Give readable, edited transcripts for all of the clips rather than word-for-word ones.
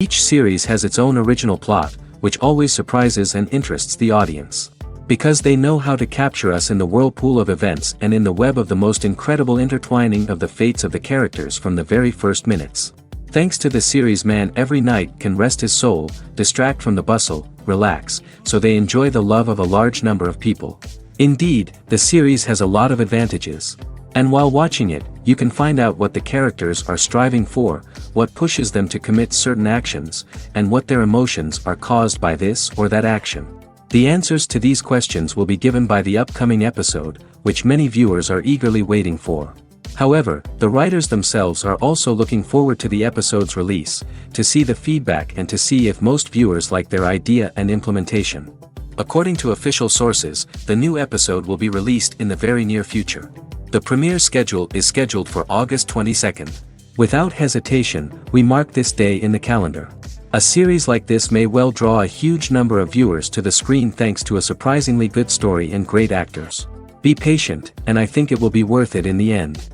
Each series has its own original plot, which always surprises and interests the audience. Because they know how to capture us in the whirlpool of events and in the web of the most incredible intertwining of the fates of the characters from the very first minutes. Thanks to the series, man every night can rest his soul, distract from the bustle, relax, so they enjoy the love of a large number of people. Indeed, the series has a lot of advantages. And while watching it, you can find out what the characters are striving for, what pushes them to commit certain actions, and what their emotions are caused by this or that action. The answers to these questions will be given by the upcoming episode, which many viewers are eagerly waiting for. However, the writers themselves are also looking forward to the episode's release, to see the feedback and to see if most viewers like their idea and implementation. According to official sources, the new episode will be released in the very near future. The premiere schedule is scheduled for August 22nd. Without hesitation, we mark this day in the calendar. A series like this may well draw a huge number of viewers to the screen thanks to a surprisingly good story and great actors. Be patient, and I think it will be worth it in the end.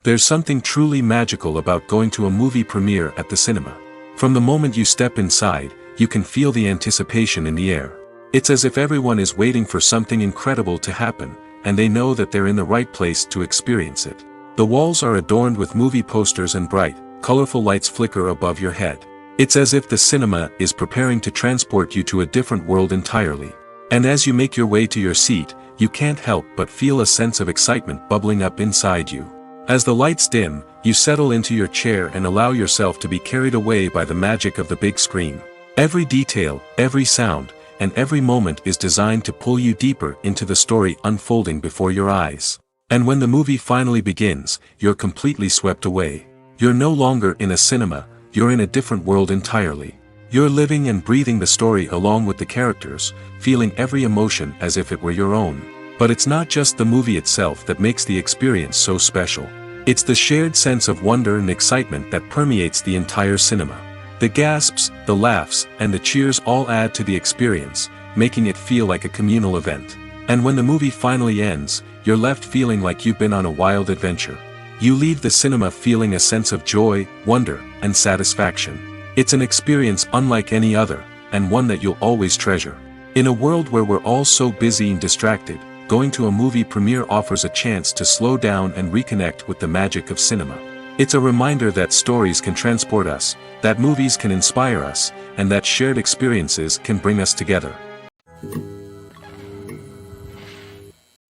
There's something truly magical about going to a movie premiere at the cinema. From the moment you step inside, you can feel the anticipation in the air. It's as if everyone is waiting for something incredible to happen, and they know that they're in the right place to experience it. The walls are adorned with movie posters and bright, colorful lights flicker above your head. It's as if the cinema is preparing to transport you to a different world entirely. And as you make your way to your seat, you can't help but feel a sense of excitement bubbling up inside you. As the lights dim, you settle into your chair and allow yourself to be carried away by the magic of the big screen. Every detail, every sound, and every moment is designed to pull you deeper into the story unfolding before your eyes. And when the movie finally begins, you're completely swept away. You're no longer in a cinema, you're in a different world entirely. You're living and breathing the story along with the characters, feeling every emotion as if it were your own. But it's not just the movie itself that makes the experience so special. It's the shared sense of wonder and excitement that permeates the entire cinema. The gasps, the laughs, and the cheers all add to the experience, making it feel like a communal event. And when the movie finally ends, you're left feeling like you've been on a wild adventure. You leave the cinema feeling a sense of joy, wonder, and satisfaction. It's an experience unlike any other, and one that you'll always treasure. In a world where we're all so busy and distracted, going to a movie premiere offers a chance to slow down and reconnect with the magic of cinema. It's a reminder that stories can transport us, that movies can inspire us, and that shared experiences can bring us together.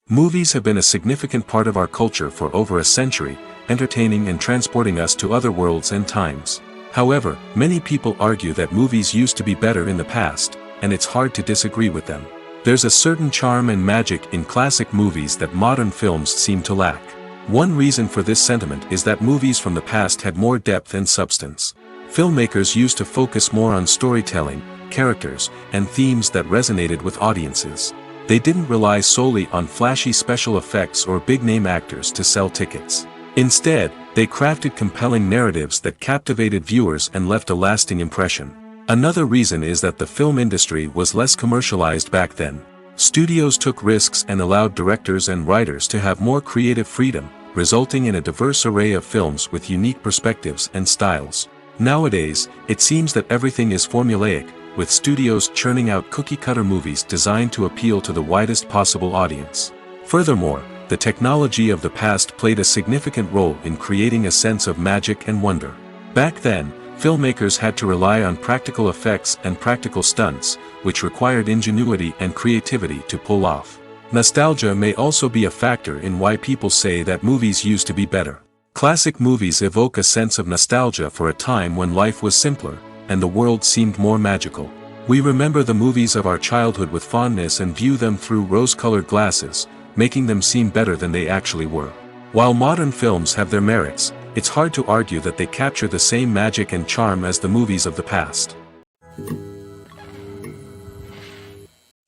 Movies have been a significant part of our culture for over a century, entertaining and transporting us to other worlds and times. However, many people argue that movies used to be better in the past, and it's hard to disagree with them. There's a certain charm and magic in classic movies that modern films seem to lack. One reason for this sentiment is that movies from the past had more depth and substance. Filmmakers used to focus more on storytelling, characters, and themes that resonated with audiences. They didn't rely solely on flashy special effects or big-name actors to sell tickets. Instead, they crafted compelling narratives that captivated viewers and left a lasting impression. Another reason is that the film industry was less commercialized back then. Studios took risks and allowed directors and writers to have more creative freedom, resulting in a diverse array of films with unique perspectives and styles. Nowadays, it seems that everything is formulaic, with studios churning out cookie-cutter movies designed to appeal to the widest possible audience. Furthermore, the technology of the past played a significant role in creating a sense of magic and wonder. Back then, filmmakers had to rely on practical effects and practical stunts, which required ingenuity and creativity to pull off. Nostalgia may also be a factor in why people say that movies used to be better. Classic movies evoke a sense of nostalgia for a time when life was simpler, and the world seemed more magical. We remember the movies of our childhood with fondness and view them through rose-colored glasses, making them seem better than they actually were. While modern films have their merits, it's hard to argue that they capture the same magic and charm as the movies of the past.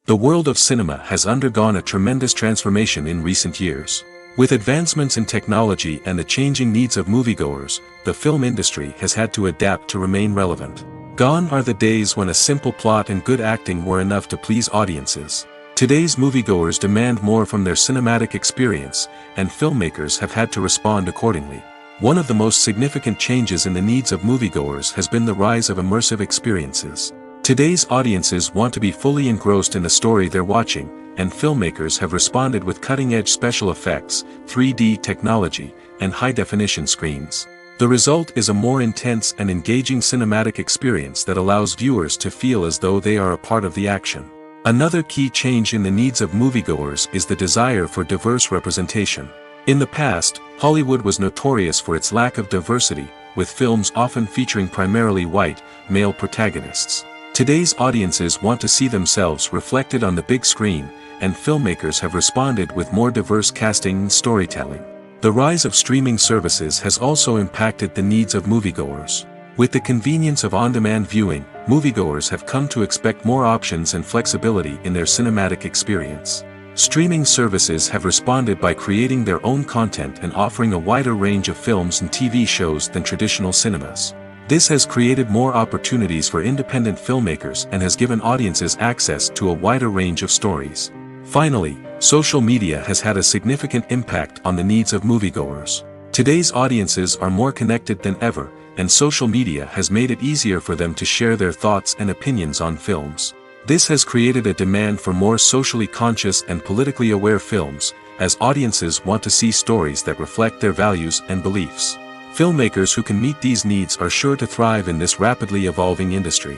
The world of cinema has undergone a tremendous transformation in recent years. With advancements in technology and the changing needs of moviegoers, the film industry has had to adapt to remain relevant. Gone are the days when a simple plot and good acting were enough to please audiences. Today's moviegoers demand more from their cinematic experience, and filmmakers have had to respond accordingly. One of the most significant changes in the needs of moviegoers has been the rise of immersive experiences. Today's audiences want to be fully engrossed in the story they're watching, and filmmakers have responded with cutting-edge special effects, 3D technology, and high-definition screens. The result is a more intense and engaging cinematic experience that allows viewers to feel as though they are a part of the action. Another key change in the needs of moviegoers is the desire for diverse representation. In the past, Hollywood was notorious for its lack of diversity, with films often featuring primarily white, male protagonists. Today's audiences want to see themselves reflected on the big screen, and filmmakers have responded with more diverse casting and storytelling. The rise of streaming services has also impacted the needs of moviegoers. With the convenience of on-demand viewing, moviegoers have come to expect more options and flexibility in their cinematic experience. Streaming services have responded by creating their own content and offering a wider range of films and TV shows than traditional cinemas. This has created more opportunities for independent filmmakers and has given audiences access to a wider range of stories. Finally, social media has had a significant impact on the needs of moviegoers. Today's audiences are more connected than ever, and social media has made it easier for them to share their thoughts and opinions on films. This has created a demand for more socially conscious and politically aware films, as audiences want to see stories that reflect their values and beliefs. Filmmakers who can meet these needs are sure to thrive in this rapidly evolving industry.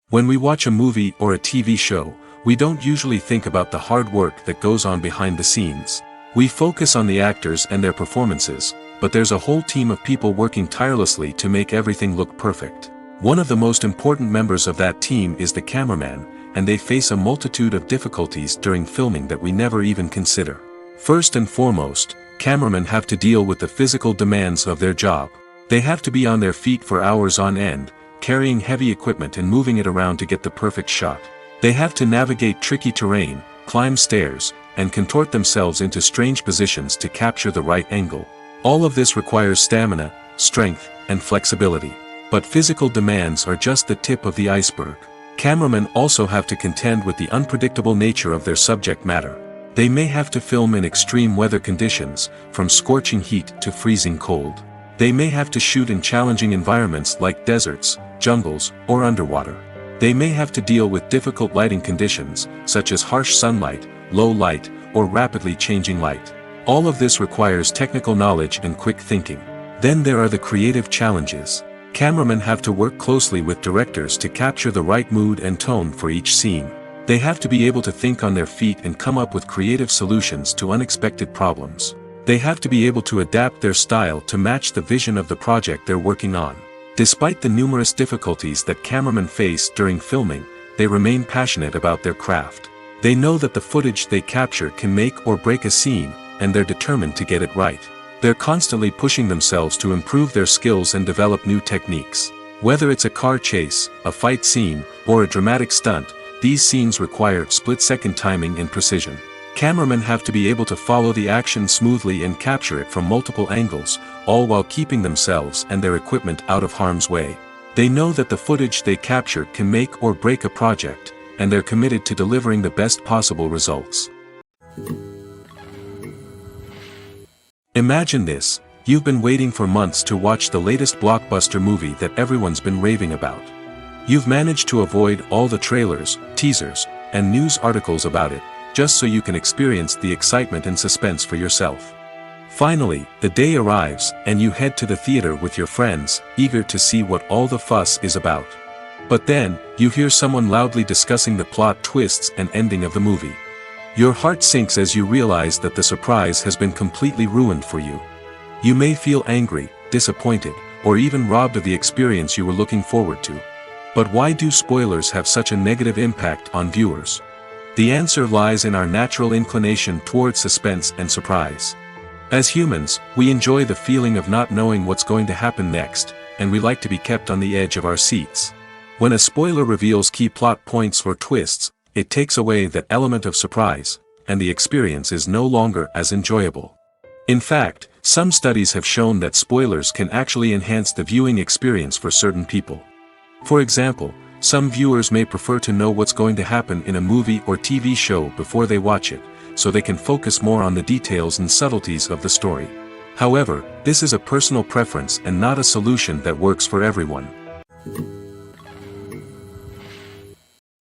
When we watch a movie or a TV show, we don't usually think about the hard work that goes on behind the scenes. We focus on the actors and their performances, but there's a whole team of people working tirelessly to make everything look perfect. One of the most important members of that team is the cameraman, and they face a multitude of difficulties during filming that we never even consider. First and foremost, cameramen have to deal with the physical demands of their job. They have to be on their feet for hours on end, carrying heavy equipment and moving it around to get the perfect shot. They have to navigate tricky terrain, climb stairs, and contort themselves into strange positions to capture the right angle. All of this requires stamina, strength, and flexibility. But physical demands are just the tip of the iceberg. Cameramen also have to contend with the unpredictable nature of their subject matter. They may have to film in extreme weather conditions, from scorching heat to freezing cold. They may have to shoot in challenging environments like deserts, jungles, or underwater. They may have to deal with difficult lighting conditions, such as harsh sunlight, low light, or rapidly changing light. All of this requires technical knowledge and quick thinking. Then there are the creative challenges. Cameramen have to work closely with directors to capture the right mood and tone for each scene. They have to be able to think on their feet and come up with creative solutions to unexpected problems. They have to be able to adapt their style to match the vision of the project they're working on. Despite the numerous difficulties that cameramen face during filming, they remain passionate about their craft. They know that the footage they capture can make or break a scene, and they're determined to get it right. They're constantly pushing themselves to improve their skills and develop new techniques. Whether it's a car chase, a fight scene, or a dramatic stunt, these scenes require split-second timing and precision. Cameramen have to be able to follow the action smoothly and capture it from multiple angles, all while keeping themselves and their equipment out of harm's way. They know that the footage they capture can make or break a project, and they're committed to delivering the best possible results. Imagine this: you've been waiting for months to watch the latest blockbuster movie that everyone's been raving about. You've managed to avoid all the trailers, teasers, and news articles about it, just so you can experience the excitement and suspense for yourself. Finally, the day arrives, and you head to the theater with your friends, eager to see what all the fuss is about. But then, you hear someone loudly discussing the plot twists and ending of the movie. Your heart sinks as you realize that the surprise has been completely ruined for you. You may feel angry, disappointed, or even robbed of the experience you were looking forward to. But why do spoilers have such a negative impact on viewers? The answer lies in our natural inclination toward suspense and surprise. As humans, we enjoy the feeling of not knowing what's going to happen next, and we like to be kept on the edge of our seats. When a spoiler reveals key plot points or twists, it takes away that element of surprise, and the experience is no longer as enjoyable. In fact, some studies have shown that spoilers can actually enhance the viewing experience for certain people. For example, some viewers may prefer to know what's going to happen in a movie or TV show before they watch it, so they can focus more on the details and subtleties of the story. However, this is a personal preference and not a solution that works for everyone.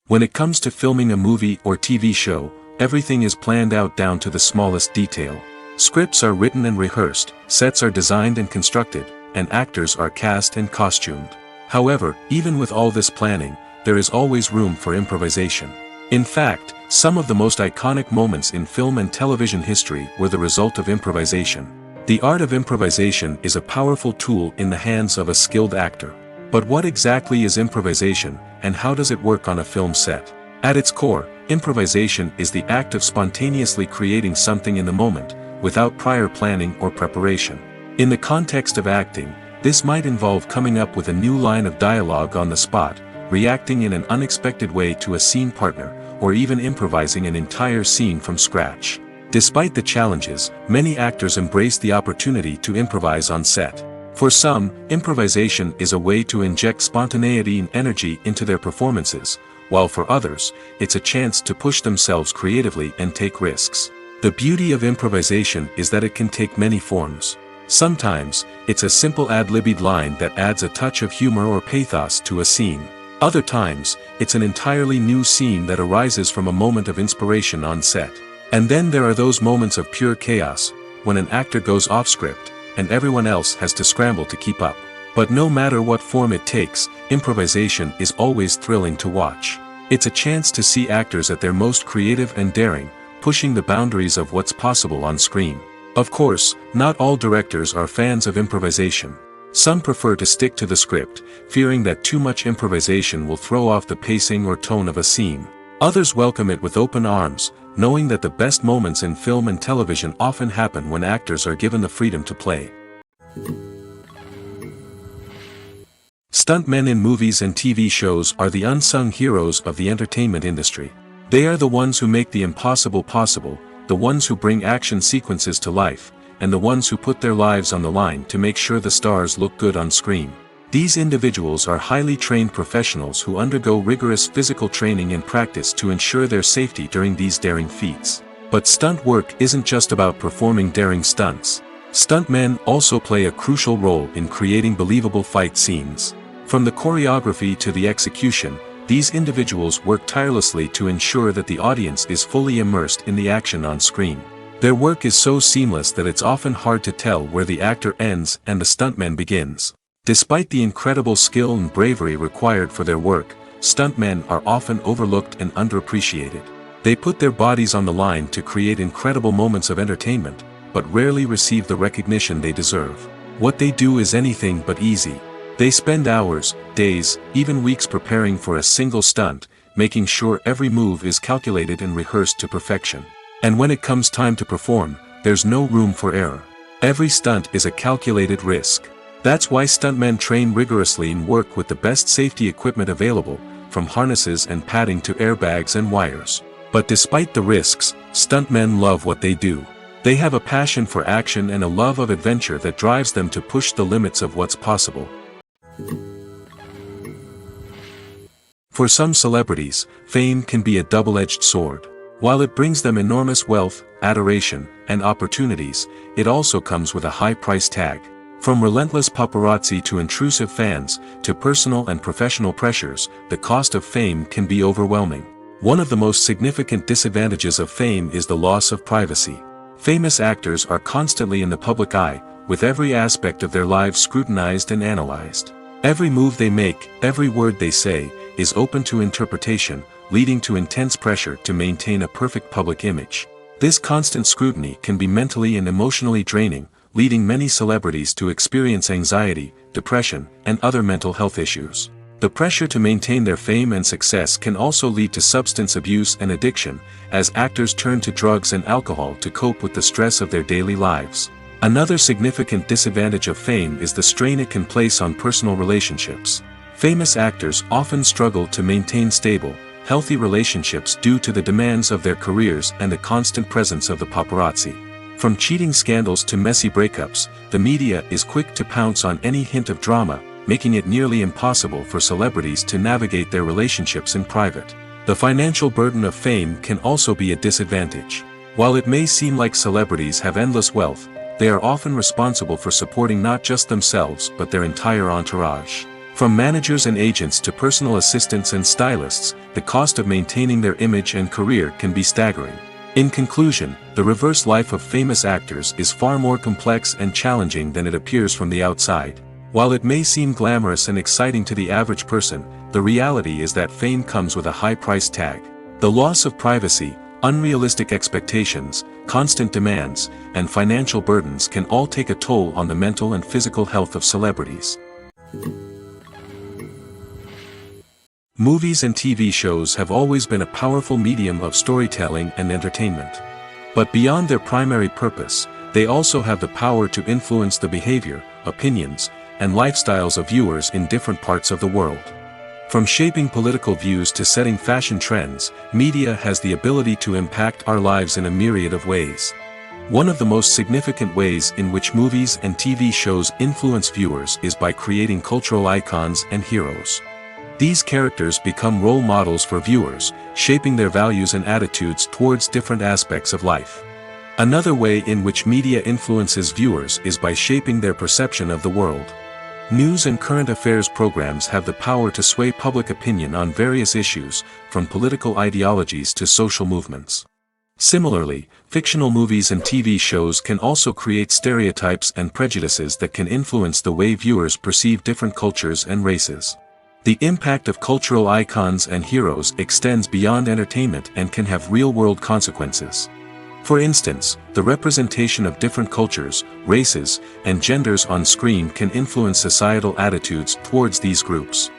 When it comes to filming a movie or TV show, everything is planned out down to the smallest detail. Scripts are written and rehearsed, sets are designed and constructed, and actors are cast and costumed. However, even with all this planning, there is always room for improvisation. In fact, some of the most iconic moments in film and television history were the result of improvisation. The art of improvisation is a powerful tool in the hands of a skilled actor. But what exactly is improvisation, and how does it work on a film set? At its core, improvisation is the act of spontaneously creating something in the moment, without prior planning or preparation. In the context of acting, this might involve coming up with a new line of dialogue on the spot, reacting in an unexpected way to a scene partner, or even improvising an entire scene from scratch. Despite the challenges, many actors embrace the opportunity to improvise on set. For some, improvisation is a way to inject spontaneity and energy into their performances, while for others, it's a chance to push themselves creatively and take risks. The beauty of improvisation is that it can take many forms. Sometimes, it's a simple ad-libbed line that adds a touch of humor or pathos to a scene. Other times, it's an entirely new scene that arises from a moment of inspiration on set. And then there are those moments of pure chaos, when an actor goes off script, and everyone else has to scramble to keep up. But no matter what form it takes, improvisation is always thrilling to watch. It's a chance to see actors at their most creative and daring, pushing the boundaries of what's possible on screen. Of course, not all directors are fans of improvisation. Some prefer to stick to the script, fearing that too much improvisation will throw off the pacing or tone of a scene. Others welcome it with open arms, knowing that the best moments in film and television often happen when actors are given the freedom to play. Stuntmen in movies and TV shows are the unsung heroes of the entertainment industry. They are the ones who make the impossible possible, the ones who bring action sequences to life, and the ones who put their lives on the line to make sure the stars look good on screen. These individuals are highly trained professionals who undergo rigorous physical training and practice to ensure their safety during these daring feats. But stunt work isn't just about performing daring stunts. Stuntmen also play a crucial role in creating believable fight scenes. From the choreography to the execution, these individuals work tirelessly to ensure that the audience is fully immersed in the action on screen. Their work is so seamless that it's often hard to tell where the actor ends and the stuntman begins. Despite the incredible skill and bravery required for their work, stuntmen are often overlooked and underappreciated. They put their bodies on the line to create incredible moments of entertainment, but rarely receive the recognition they deserve. What they do is anything but easy. They spend hours, days, even weeks preparing for a single stunt, making sure every move is calculated and rehearsed to perfection. And when it comes time to perform, there's no room for error. Every stunt is a calculated risk. That's why stuntmen train rigorously and work with the best safety equipment available, from harnesses and padding to airbags and wires. But despite the risks, stuntmen love what they do. They have a passion for action and a love of adventure that drives them to push the limits of what's possible. For some celebrities, fame can be a double-edged sword. While it brings them enormous wealth, adoration, and opportunities, it also comes with a high price tag. From relentless paparazzi to intrusive fans, to personal and professional pressures, the cost of fame can be overwhelming. One of the most significant disadvantages of fame is the loss of privacy. Famous actors are constantly in the public eye, with every aspect of their lives scrutinized and analyzed. Every move they make, every word they say, is open to interpretation, leading to intense pressure to maintain a perfect public image. This constant scrutiny can be mentally and emotionally draining, leading many celebrities to experience anxiety, depression, and other mental health issues. The pressure to maintain their fame and success can also lead to substance abuse and addiction, as actors turn to drugs and alcohol to cope with the stress of their daily lives. Another significant disadvantage of fame is the strain it can place on personal relationships. Famous actors often struggle to maintain stable, healthy relationships due to the demands of their careers and the constant presence of the paparazzi. From cheating scandals to messy breakups, the media is quick to pounce on any hint of drama, making it nearly impossible for celebrities to navigate their relationships in private. The financial burden of fame can also be a disadvantage. While it may seem like celebrities have endless wealth, they are often responsible for supporting not just themselves but their entire entourage. From managers and agents to personal assistants and stylists, the cost of maintaining their image and career can be staggering. In conclusion, the reverse life of famous actors is far more complex and challenging than it appears from the outside. While it may seem glamorous and exciting to the average person, the reality is that fame comes with a high price tag. The loss of privacy, unrealistic expectations, constant demands, and financial burdens can all take a toll on the mental and physical health of celebrities. Movies and TV shows have always been a powerful medium of storytelling and entertainment. But beyond their primary purpose, they also have the power to influence the behavior, opinions, and lifestyles of viewers in different parts of the world. From shaping political views to setting fashion trends, media has the ability to impact our lives in a myriad of ways. One of the most significant ways in which movies and TV shows influence viewers is by creating cultural icons and heroes. These characters become role models for viewers, shaping their values and attitudes towards different aspects of life. Another way in which media influences viewers is by shaping their perception of the world. News and current affairs programs have the power to sway public opinion on various issues, from political ideologies to social movements. Similarly, fictional movies and TV shows can also create stereotypes and prejudices that can influence the way viewers perceive different cultures and races. The impact of cultural icons and heroes extends beyond entertainment and can have real-world consequences. For instance, the representation of different cultures, races, and genders on screen can influence societal attitudes towards these groups.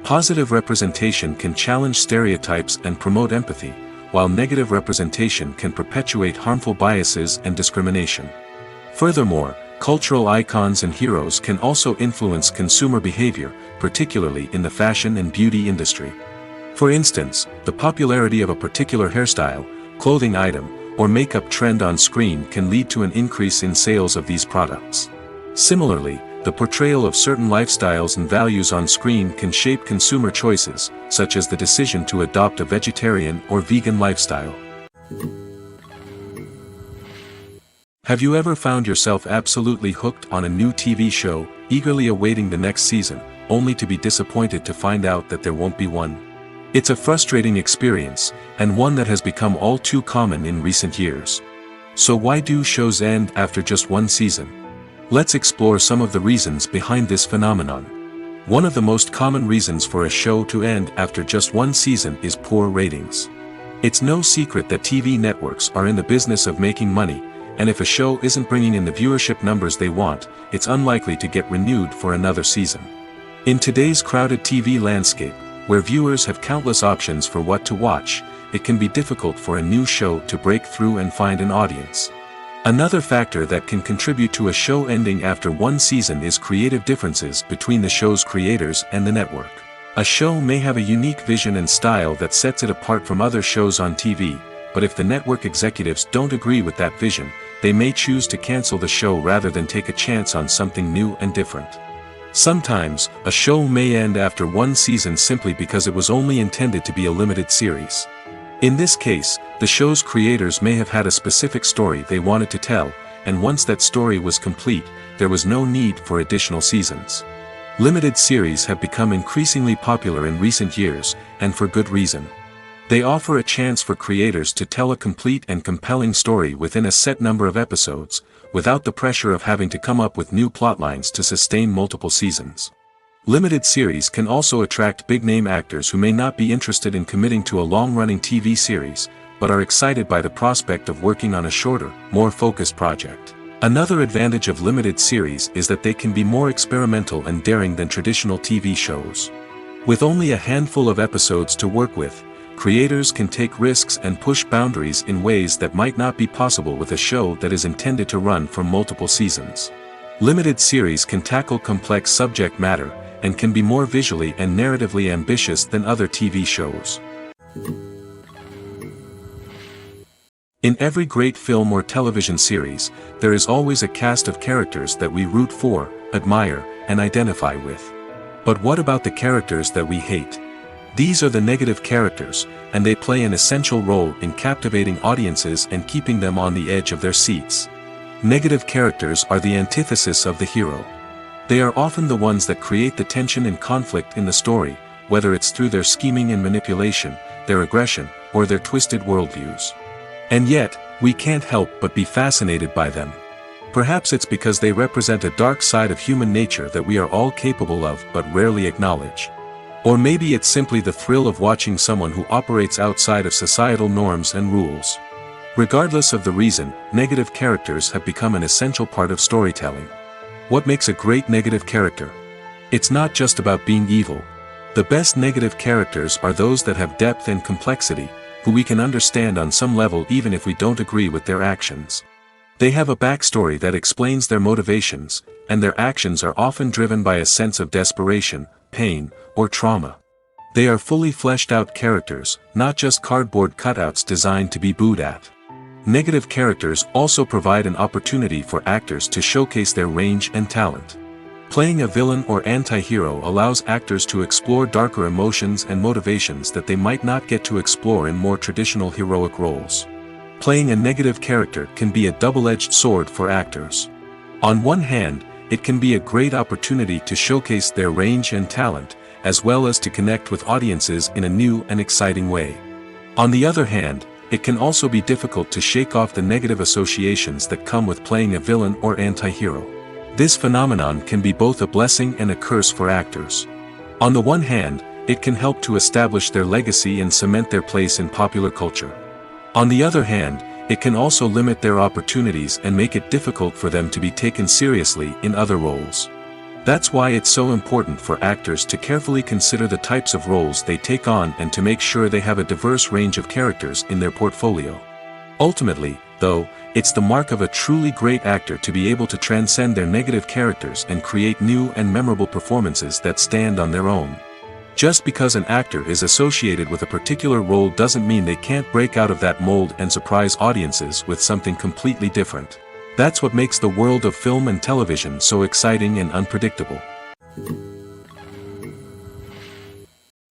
Positive representation can challenge stereotypes and promote empathy, while negative representation can perpetuate harmful biases and discrimination. Furthermore, cultural icons and heroes can also influence consumer behavior, particularly in the fashion and beauty industry. For instance, the popularity of a particular hairstyle, clothing item, or makeup trend on screen can lead to an increase in sales of these products. Similarly, the portrayal of certain lifestyles and values on screen can shape consumer choices, such as the decision to adopt a vegetarian or vegan lifestyle. Have you ever found yourself absolutely hooked on a new TV show, eagerly awaiting the next season, only to be disappointed to find out that there won't be one? It's a frustrating experience, and one that has become all too common in recent years. So why do shows end after just one season? Let's explore some of the reasons behind this phenomenon. One of the most common reasons for a show to end after just one season is poor ratings. It's no secret that TV networks are in the business of making money, and if a show isn't bringing in the viewership numbers they want, it's unlikely to get renewed for another season. In today's crowded TV landscape, where viewers have countless options for what to watch, it can be difficult for a new show to break through and find an audience. Another factor that can contribute to a show ending after one season is creative differences between the show's creators and the network. A show may have a unique vision and style that sets it apart from other shows on TV, but if the network executives don't agree with that vision, they may choose to cancel the show rather than take a chance on something new and different. Sometimes, a show may end after one season simply because it was only intended to be a limited series. In this case, the show's creators may have had a specific story they wanted to tell, and once that story was complete, there was no need for additional seasons. Limited series have become increasingly popular in recent years, and for good reason. They offer a chance for creators to tell a complete and compelling story within a set number of episodes, without the pressure of having to come up with new plotlines to sustain multiple seasons. Limited series can also attract big-name actors who may not be interested in committing to a long-running TV series, but are excited by the prospect of working on a shorter, more focused project. Another advantage of limited series is that they can be more experimental and daring than traditional TV shows. With only a handful of episodes to work with, creators can take risks and push boundaries in ways that might not be possible with a show that is intended to run for multiple seasons. Limited series can tackle complex subject matter, and can be more visually and narratively ambitious than other TV shows. In every great film or television series, there is always a cast of characters that we root for, admire, and identify with. But what about the characters that we hate? These are the negative characters, and they play an essential role in captivating audiences and keeping them on the edge of their seats. Negative characters are the antithesis of the hero. They are often the ones that create the tension and conflict in the story, whether it's through their scheming and manipulation, their aggression, or their twisted worldviews. And yet, we can't help but be fascinated by them. Perhaps it's because they represent a dark side of human nature that we are all capable of but rarely acknowledge. Or maybe it's simply the thrill of watching someone who operates outside of societal norms and rules. Regardless of the reason, negative characters have become an essential part of storytelling. What makes a great negative character? It's not just about being evil. The best negative characters are those that have depth and complexity, who we can understand on some level even if we don't agree with their actions. They have a backstory that explains their motivations, and their actions are often driven by a sense of desperation, pain, or trauma. They are fully fleshed out characters, not just cardboard cutouts designed to be booed at. Negative characters also provide an opportunity for actors to showcase their range and talent. Playing a villain or anti-hero allows actors to explore darker emotions and motivations that they might not get to explore in more traditional heroic roles. Playing a negative character can be a double-edged sword for actors. On one hand, it can be a great opportunity to showcase their range and talent, as well as to connect with audiences in a new and exciting way. On the other hand, it can also be difficult to shake off the negative associations that come with playing a villain or anti-hero. This phenomenon can be both a blessing and a curse for actors. On the one hand, it can help to establish their legacy and cement their place in popular culture. On the other hand, it can also limit their opportunities and make it difficult for them to be taken seriously in other roles. That's why it's so important for actors to carefully consider the types of roles they take on and to make sure they have a diverse range of characters in their portfolio. Ultimately, though, it's the mark of a truly great actor to be able to transcend their negative characters and create new and memorable performances that stand on their own. Just because an actor is associated with a particular role doesn't mean they can't break out of that mold and surprise audiences with something completely different. That's what makes the world of film and television so exciting and unpredictable.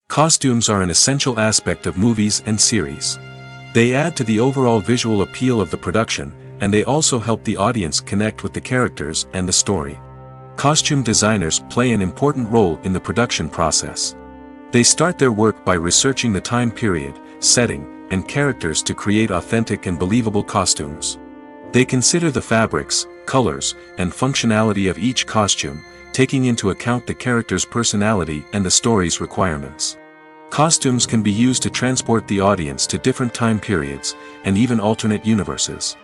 Costumes are an essential aspect of movies and series. They add to the overall visual appeal of the production, and they also help the audience connect with the characters and the story. Costume designers play an important role in the production process. They start their work by researching the time period, setting, and characters to create authentic and believable costumes. They consider the fabrics, colors, and functionality of each costume, taking into account the character's personality and the story's requirements. Costumes can be used to transport the audience to different time periods, and even alternate universes.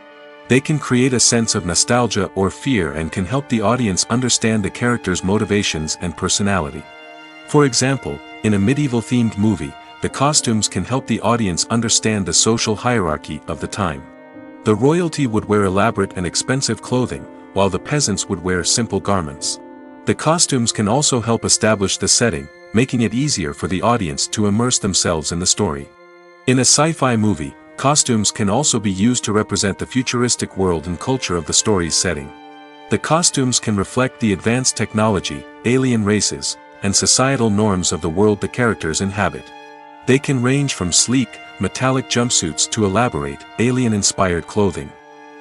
They can create a sense of nostalgia or fear and can help the audience understand the character's motivations and personality. For example, in a medieval-themed movie, the costumes can help the audience understand the social hierarchy of the time. The royalty would wear elaborate and expensive clothing, while the peasants would wear simple garments. The costumes can also help establish the setting, making it easier for the audience to immerse themselves in the story. In a sci-fi movie, costumes can also be used to represent the futuristic world and culture of the story's setting. The costumes can reflect the advanced technology, alien races, and societal norms of the world the characters inhabit. They can range from sleek, metallic jumpsuits to elaborate, alien-inspired clothing.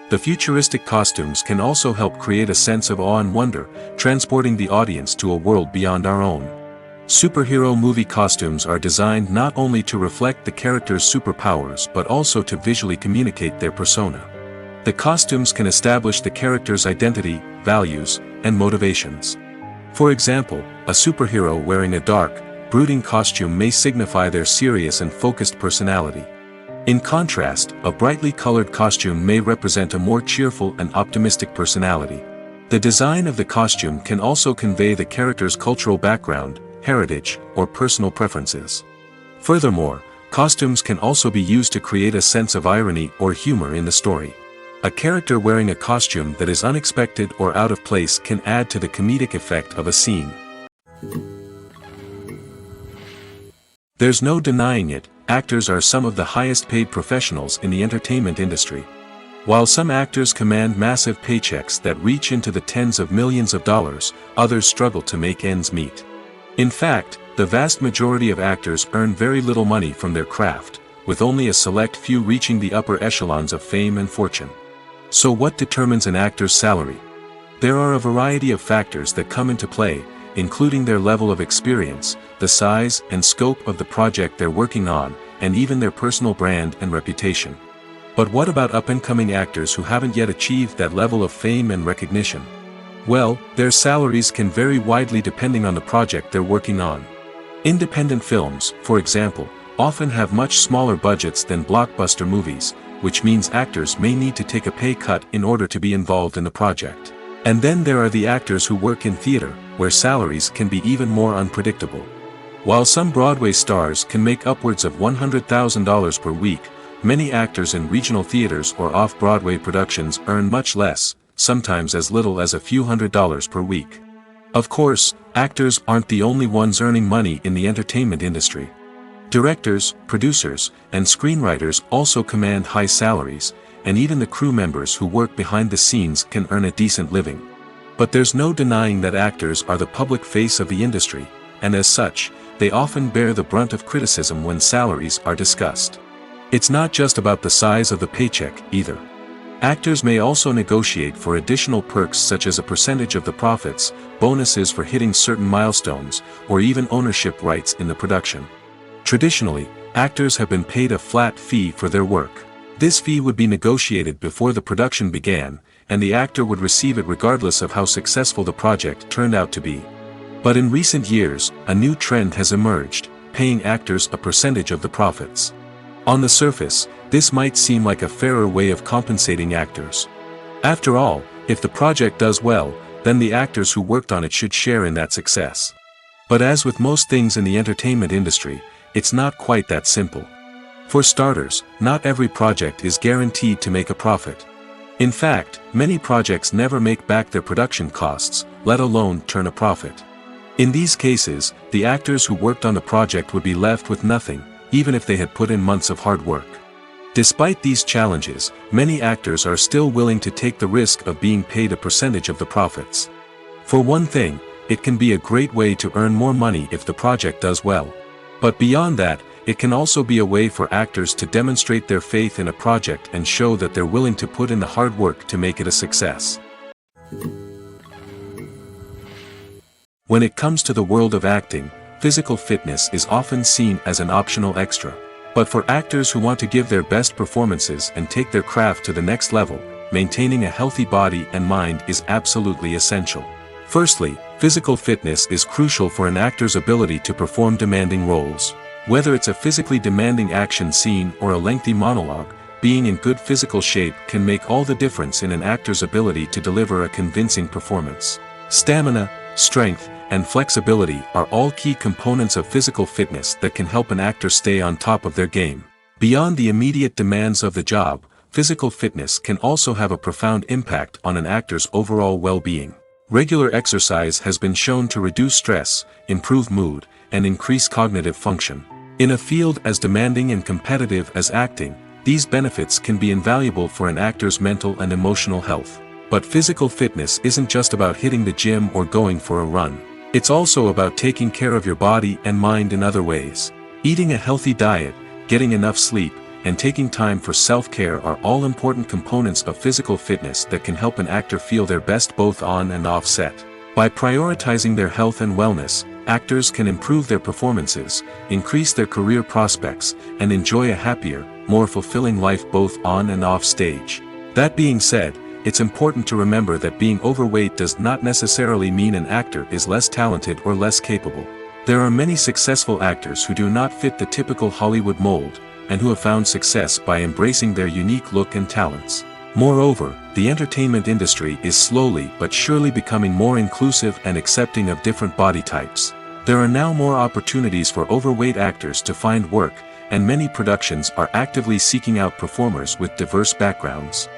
The futuristic costumes can also help create a sense of awe and wonder, transporting the audience to a world beyond our own. Superhero movie costumes are designed not only to reflect the character's superpowers but also to visually communicate their persona. The costumes can establish the character's identity, values, and motivations. For example, a superhero wearing a dark, brooding costume may signify their serious and focused personality. In contrast, a brightly colored costume may represent a more cheerful and optimistic personality. The design of the costume can also convey the character's cultural background, heritage, or personal preferences. Furthermore, costumes can also be used to create a sense of irony or humor in the story. A character wearing a costume that is unexpected or out of place can add to the comedic effect of a scene. There's no denying it, actors are some of the highest paid professionals in the entertainment industry. While some actors command massive paychecks that reach into the tens of millions of dollars, others struggle to make ends meet. In fact, The vast majority of actors earn very little money from their craft, with only a select few reaching the upper echelons of fame and fortune. So what determines an actor's salary? There are a variety of factors that come into play, including their level of experience, the size and scope of the project they're working on, and even their personal brand and reputation. But what about up-and-coming actors who haven't yet achieved that level of fame and recognition? Well, their salaries can vary widely depending on the project they're working on. Independent films, for example, often have much smaller budgets than blockbuster movies, which means actors may need to take a pay cut in order to be involved in the project. And then there are the actors who work in theater, where salaries can be even more unpredictable. While some Broadway stars can make upwards of $100,000 per week, many actors in regional theaters or off-Broadway productions earn much less, sometimes as little as a few $100s per week. Of course, actors aren't the only ones earning money in the entertainment industry. Directors, producers, and screenwriters also command high salaries, and even the crew members who work behind the scenes can earn a decent living. But there's no denying that actors are the public face of the industry, and as such, they often bear the brunt of criticism when salaries are discussed. It's not just about the size of the paycheck, either. Actors may also negotiate for additional perks such as a percentage of the profits, bonuses for hitting certain milestones, or even ownership rights in the production. Traditionally, actors have been paid a flat fee for their work. This fee would be negotiated before the production began, and the actor would receive it regardless of how successful the project turned out to be. But in recent years, a new trend has emerged, paying actors a percentage of the profits. On the surface, this might seem like a fairer way of compensating actors. After all, if the project does well, then the actors who worked on it should share in that success. But as with most things in the entertainment industry, it's not quite that simple. For starters, not every project is guaranteed to make a profit. In fact, many projects never make back their production costs, let alone turn a profit. In these cases, the actors who worked on the project would be left with nothing, even if they had put in months of hard work. Despite these challenges, many actors are still willing to take the risk of being paid a percentage of the profits. For one thing, it can be a great way to earn more money if the project does well. But beyond that, it can also be a way for actors to demonstrate their faith in a project and show that they're willing to put in the hard work to make it a success. When it comes to the world of acting, physical fitness is often seen as an optional extra. But for actors who want to give their best performances and take their craft to the next level, maintaining a healthy body and mind is absolutely essential. Firstly, physical fitness is crucial for an actor's ability to perform demanding roles. Whether it's a physically demanding action scene or a lengthy monologue, being in good physical shape can make all the difference in an actor's ability to deliver a convincing performance. Stamina, strength, and flexibility are all key components of physical fitness that can help an actor stay on top of their game. Beyond the immediate demands of the job, physical fitness can also have a profound impact on an actor's overall well-being. Regular exercise has been shown to reduce stress, improve mood, and increase cognitive function. In a field as demanding and competitive as acting, these benefits can be invaluable for an actor's mental and emotional health. But physical fitness isn't just about hitting the gym or going for a run. It's also about taking care of your body and mind in other ways. Eating a healthy diet, getting enough sleep, and taking time for self-care are all important components of physical fitness that can help an actor feel their best both on and off set. By prioritizing their health and wellness, actors can improve their performances, increase their career prospects, and enjoy a happier, more fulfilling life both on and off stage. That being said, it's important to remember that being overweight does not necessarily mean an actor is less talented or less capable. There are many successful actors who do not fit the typical Hollywood mold, and who have found success by embracing their unique look and talents. Moreover, the entertainment industry is slowly but surely becoming more inclusive and accepting of different body types. There are now more opportunities for overweight actors to find work, and many productions are actively seeking out performers with diverse backgrounds.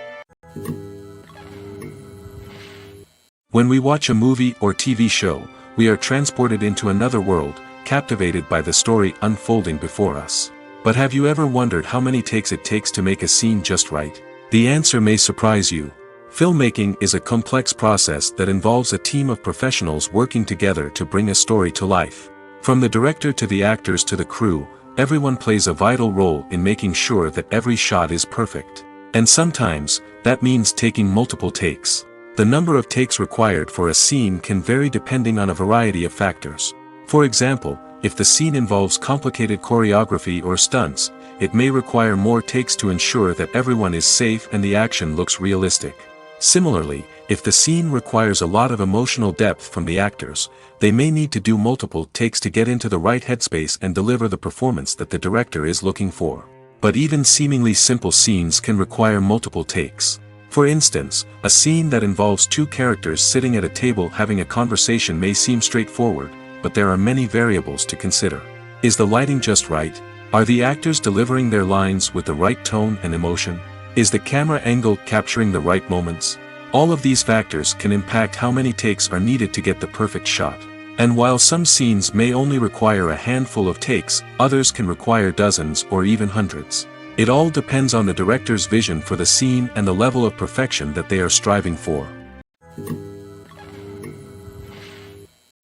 When we watch a movie or TV show, we are transported into another world, captivated by the story unfolding before us. But have you ever wondered how many takes it takes to make a scene just right? The answer may surprise you. Filmmaking is a complex process that involves a team of professionals working together to bring a story to life. From the director to the actors to the crew, everyone plays a vital role in making sure that every shot is perfect. And sometimes, that means taking multiple takes. The number of takes required for a scene can vary depending on a variety of factors. For example, if the scene involves complicated choreography or stunts, it may require more takes to ensure that everyone is safe and the action looks realistic. Similarly, if the scene requires a lot of emotional depth from the actors, they may need to do multiple takes to get into the right headspace and deliver the performance that the director is looking for. But even seemingly simple scenes can require multiple takes. For instance, a scene that involves two characters sitting at a table having a conversation may seem straightforward, but there are many variables to consider. Is the lighting just right? Are the actors delivering their lines with the right tone and emotion? Is the camera angle capturing the right moments? All of these factors can impact how many takes are needed to get the perfect shot. And while some scenes may only require a handful of takes, others can require dozens or even hundreds. It all depends on the director's vision for the scene and the level of perfection that they are striving for.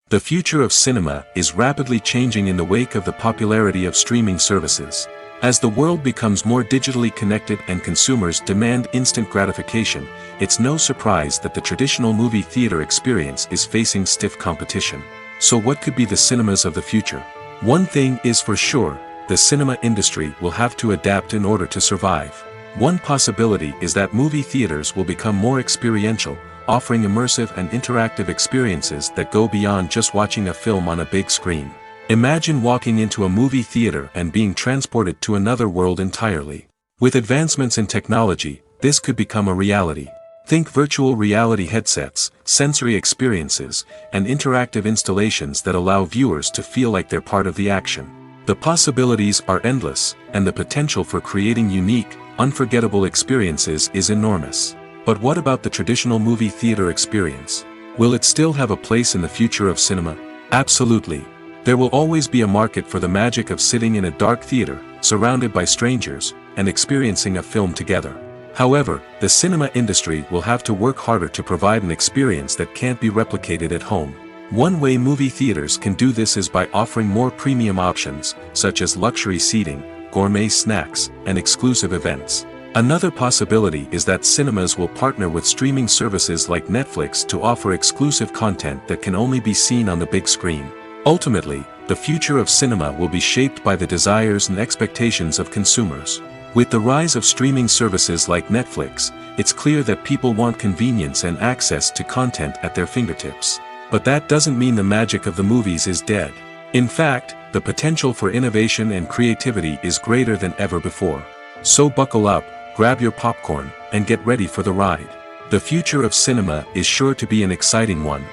The future of cinema is rapidly changing in the wake of the popularity of streaming services. As the world becomes more digitally connected and consumers demand instant gratification, it's no surprise that the traditional movie theater experience is facing stiff competition. So what could be the cinemas of the future? One thing is for sure, the cinema industry will have to adapt in order to survive. One possibility is that movie theaters will become more experiential, offering immersive and interactive experiences that go beyond just watching a film on a big screen. Imagine walking into a movie theater and being transported to another world entirely. With advancements in technology, this could become a reality. Think virtual reality headsets, sensory experiences, and interactive installations that allow viewers to feel like they're part of the action. The possibilities are endless, and the potential for creating unique, unforgettable experiences is enormous. But what about the traditional movie theater experience? Will it still have a place in the future of cinema? Absolutely. There will always be a market for the magic of sitting in a dark theater, surrounded by strangers, and experiencing a film together. However, the cinema industry will have to work harder to provide an experience that can't be replicated at home. One way movie theaters can do this is by offering more premium options, such as luxury seating, gourmet snacks, and exclusive events. Another possibility is that cinemas will partner with streaming services like Netflix to offer exclusive content that can only be seen on the big screen. Ultimately, the future of cinema will be shaped by the desires and expectations of consumers. With the rise of streaming services like Netflix, it's clear that people want convenience and access to content at their fingertips. But that doesn't mean the magic of the movies is dead. In fact, the potential for innovation and creativity is greater than ever before. So buckle up, grab your popcorn, and get ready for the ride. The future of cinema is sure to be an exciting one.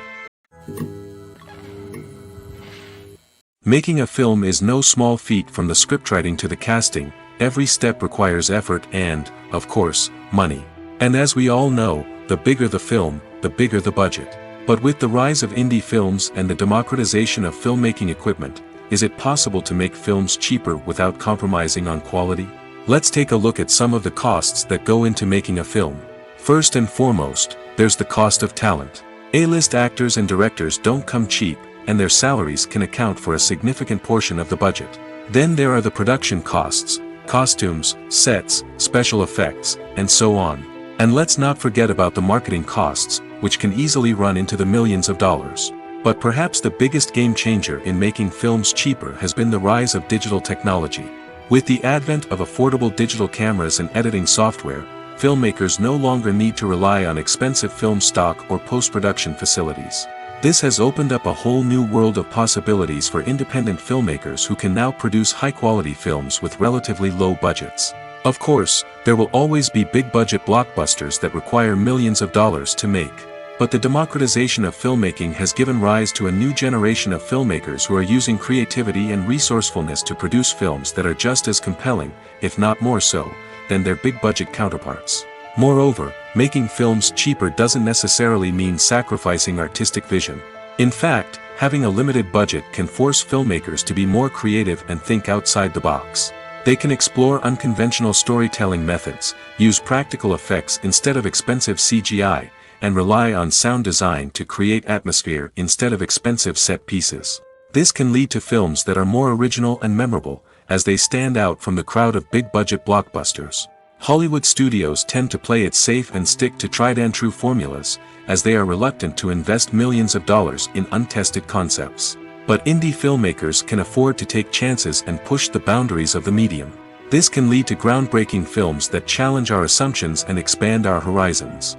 Making a film is no small feat. From the scriptwriting to the casting, every step requires effort and, of course, money. And as we all know, the bigger the film, the bigger the budget. But with the rise of indie films and the democratization of filmmaking equipment, is it possible to make films cheaper without compromising on quality? Let's take a look at some of the costs that go into making a film. First and foremost, there's the cost of talent. A-list actors and directors don't come cheap, and their salaries can account for a significant portion of the budget. Then there are the production costs, costumes, sets, special effects, and so on. And let's not forget about the marketing costs, which can easily run into the millions of dollars. But perhaps the biggest game changer in making films cheaper has been the rise of digital technology. With the advent of affordable digital cameras and editing software, filmmakers no longer need to rely on expensive film stock or post-production facilities. This has opened up a whole new world of possibilities for independent filmmakers who can now produce high-quality films with relatively low budgets. Of course, there will always be big-budget blockbusters that require millions of dollars to make. But the democratization of filmmaking has given rise to a new generation of filmmakers who are using creativity and resourcefulness to produce films that are just as compelling, if not more so, than their big-budget counterparts. Moreover, making films cheaper doesn't necessarily mean sacrificing artistic vision. In fact, having a limited budget can force filmmakers to be more creative and think outside the box. They can explore unconventional storytelling methods, use practical effects instead of expensive CGI, and rely on sound design to create atmosphere instead of expensive set pieces. This can lead to films that are more original and memorable, as they stand out from the crowd of big-budget blockbusters. Hollywood studios tend to play it safe and stick to tried-and-true formulas, as they are reluctant to invest millions of dollars in untested concepts. But indie filmmakers can afford to take chances and push the boundaries of the medium. This can lead to groundbreaking films that challenge our assumptions and expand our horizons.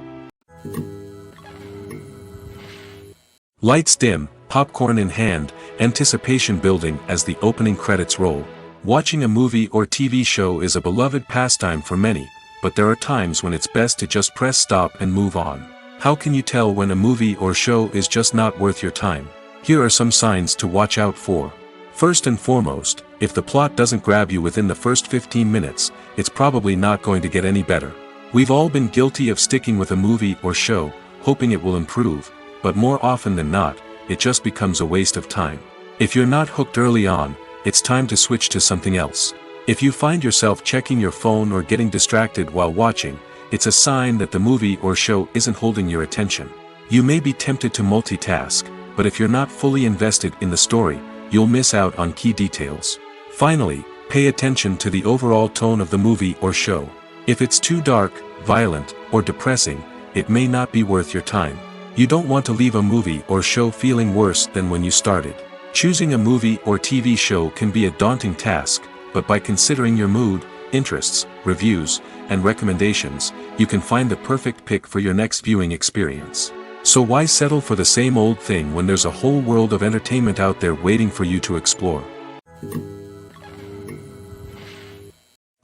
Lights dim, popcorn in hand, anticipation building as the opening credits roll. Watching a movie or TV show is a beloved pastime for many, but there are times when it's best to just press stop and move on. How can you tell when a movie or show is just not worth your time? Here are some signs to watch out for. First and foremost, if the plot doesn't grab you within the first 15 minutes, it's probably not going to get any better. We've all been guilty of sticking with a movie or show, hoping it will improve, but more often than not, it just becomes a waste of time. If you're not hooked early on, it's time to switch to something else. If you find yourself checking your phone or getting distracted while watching, it's a sign that the movie or show isn't holding your attention. You may be tempted to multitask, but if you're not fully invested in the story, you'll miss out on key details. Finally, pay attention to the overall tone of the movie or show. If it's too dark, violent, or depressing, it may not be worth your time. You don't want to leave a movie or show feeling worse than when you started. Choosing a movie or TV show can be a daunting task, but by considering your mood, interests, reviews, and recommendations, you can find the perfect pick for your next viewing experience. So why settle for the same old thing when there's a whole world of entertainment out there waiting for you to explore?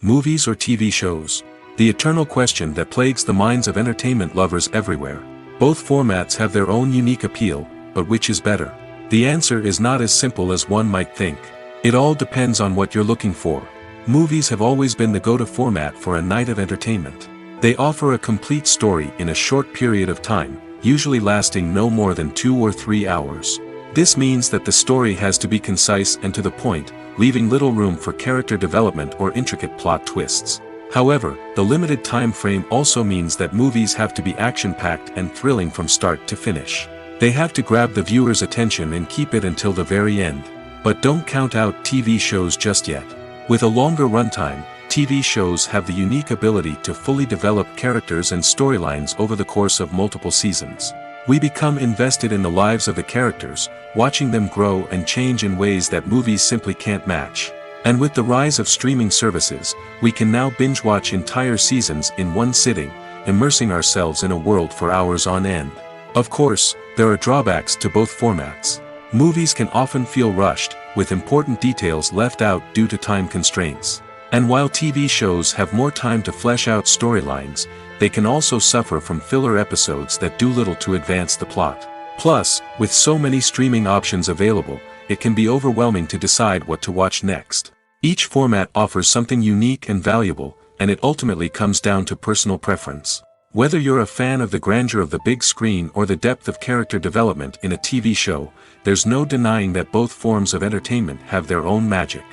Movies or TV shows? The eternal question that plagues the minds of entertainment lovers everywhere. Both formats have their own unique appeal, but which is better? The answer is not as simple as one might think. It all depends on what you're looking for. Movies have always been the go-to format for a night of entertainment. They offer a complete story in a short period of time, usually lasting no more than 2 or 3 hours. This means that the story has to be concise and to the point, leaving little room for character development or intricate plot twists. However, the limited time frame also means that movies have to be action-packed and thrilling from start to finish. They have to grab the viewer's attention and keep it until the very end. But don't count out TV shows just yet. With a longer runtime, TV shows have the unique ability to fully develop characters and storylines over the course of multiple seasons. We become invested in the lives of the characters, watching them grow and change in ways that movies simply can't match. And with the rise of streaming services, we can now binge-watch entire seasons in one sitting, immersing ourselves in a world for hours on end. Of course, there are drawbacks to both formats. Movies can often feel rushed, with important details left out due to time constraints. And while TV shows have more time to flesh out storylines, they can also suffer from filler episodes that do little to advance the plot. Plus, with so many streaming options available, it can be overwhelming to decide what to watch next. Each format offers something unique and valuable, and it ultimately comes down to personal preference. Whether you're a fan of the grandeur of the big screen or the depth of character development in a TV show, there's no denying that both forms of entertainment have their own magic.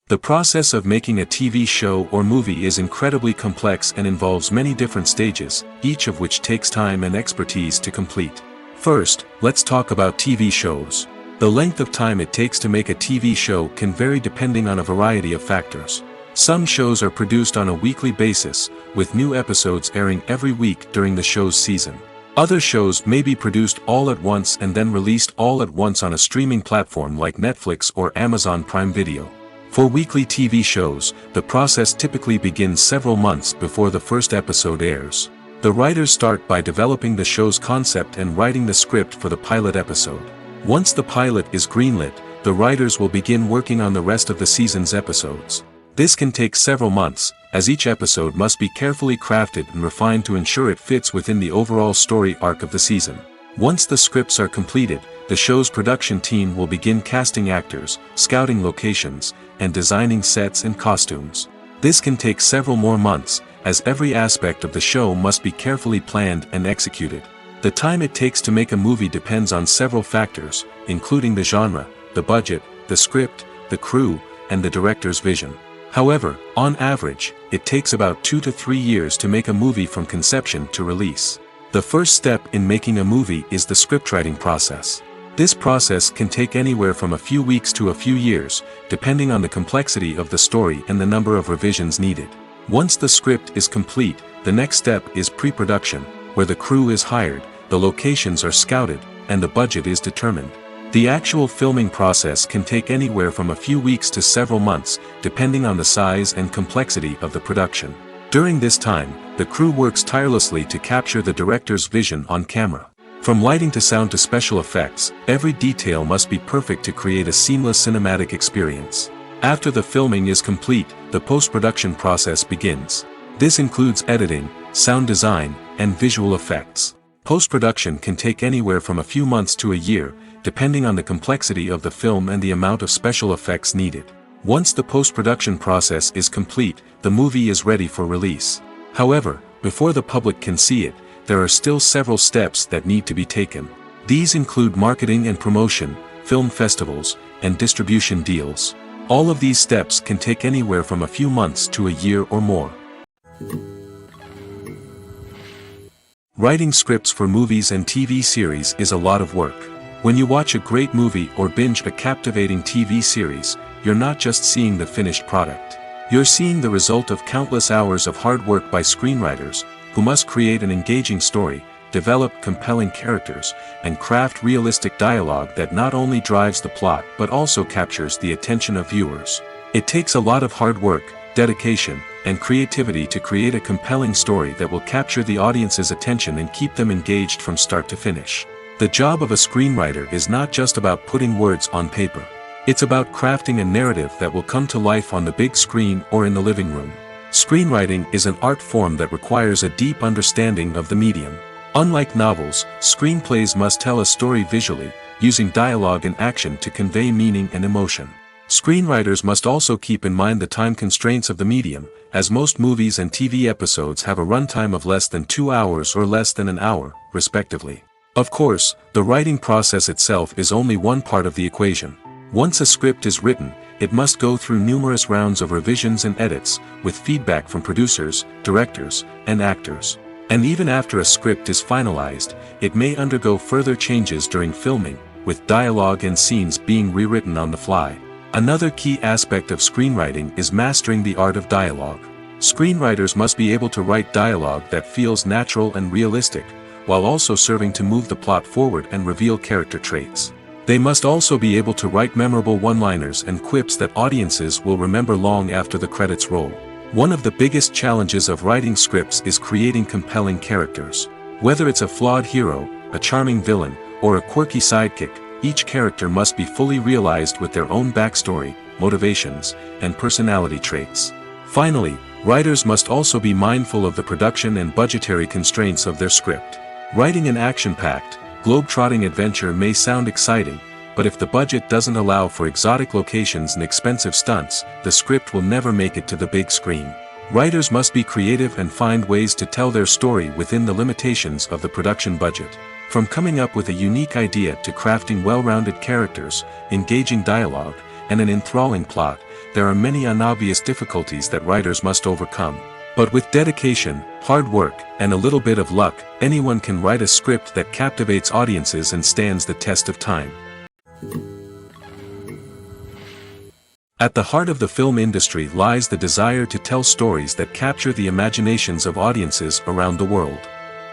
The process of making a TV show or movie is incredibly complex and involves many different stages, each of which takes time and expertise to complete. First, let's talk about TV shows. The length of time it takes to make a TV show can vary depending on a variety of factors. Some shows are produced on a weekly basis, with new episodes airing every week during the show's season. Other shows may be produced all at once and then released all at once on a streaming platform like Netflix or Amazon Prime Video. For weekly TV shows, the process typically begins several months before the first episode airs. The writers start by developing the show's concept and writing the script for the pilot episode. Once the pilot is greenlit, the writers will begin working on the rest of the season's episodes. This can take several months, as each episode must be carefully crafted and refined to ensure it fits within the overall story arc of the season. Once the scripts are completed, the show's production team will begin casting actors, scouting locations, and designing sets and costumes. This can take several more months, as every aspect of the show must be carefully planned and executed. The time it takes to make a movie depends on several factors, including the genre, the budget, the script, the crew, and the director's vision. However, on average, it takes about 2 to 3 years to make a movie from conception to release. The first step in making a movie is the scriptwriting process. This process can take anywhere from a few weeks to a few years, depending on the complexity of the story and the number of revisions needed. Once the script is complete, the next step is pre-production, where the crew is hired, the locations are scouted, and the budget is determined. The actual filming process can take anywhere from a few weeks to several months, depending on the size and complexity of the production. During this time, the crew works tirelessly to capture the director's vision on camera. From lighting to sound to special effects, every detail must be perfect to create a seamless cinematic experience. After the filming is complete, the post-production process begins. This includes editing, sound design, and visual effects. Post-production can take anywhere from a few months to a year, depending on the complexity of the film and the amount of special effects needed. Once the post-production process is complete, the movie is ready for release. However, before the public can see it, there are still several steps that need to be taken. These include marketing and promotion, film festivals, and distribution deals. All of these steps can take anywhere from a few months to a year or more. Writing scripts for movies and TV series is a lot of work. When you watch a great movie or binge a captivating TV series, you're not just seeing the finished product. You're seeing the result of countless hours of hard work by screenwriters, who must create an engaging story, develop compelling characters, and craft realistic dialogue that not only drives the plot but also captures the attention of viewers. It takes a lot of hard work, dedication, and creativity to create a compelling story that will capture the audience's attention and keep them engaged from start to finish. The job of a screenwriter is not just about putting words on paper. It's about crafting a narrative that will come to life on the big screen or in the living room. Screenwriting is an art form that requires a deep understanding of the medium. Unlike novels, screenplays must tell a story visually, using dialogue and action to convey meaning and emotion. Screenwriters must also keep in mind the time constraints of the medium, as most movies and TV episodes have a runtime of less than 2 hours or less than an hour, respectively. Of course, the writing process itself is only one part of the equation. Once a script is written, it must go through numerous rounds of revisions and edits, with feedback from producers, directors, and actors. And even after a script is finalized, it may undergo further changes during filming, with dialogue and scenes being rewritten on the fly. Another key aspect of screenwriting is mastering the art of dialogue. Screenwriters must be able to write dialogue that feels natural and realistic, while also serving to move the plot forward and reveal character traits. They must also be able to write memorable one-liners and quips that audiences will remember long after the credits roll. One of the biggest challenges of writing scripts is creating compelling characters. Whether it's a flawed hero, a charming villain, or a quirky sidekick, each character must be fully realized with their own backstory, motivations, and personality traits. Finally, writers must also be mindful of the production and budgetary constraints of their script. Writing an action-packed, globe-trotting adventure may sound exciting, but if the budget doesn't allow for exotic locations and expensive stunts, the script will never make it to the big screen. Writers must be creative and find ways to tell their story within the limitations of the production budget. From coming up with a unique idea to crafting well-rounded characters, engaging dialogue, and an enthralling plot, there are many unobvious difficulties that writers must overcome. But with dedication, hard work, and a little bit of luck, anyone can write a script that captivates audiences and stands the test of time. At the heart of the film industry lies the desire to tell stories that capture the imaginations of audiences around the world.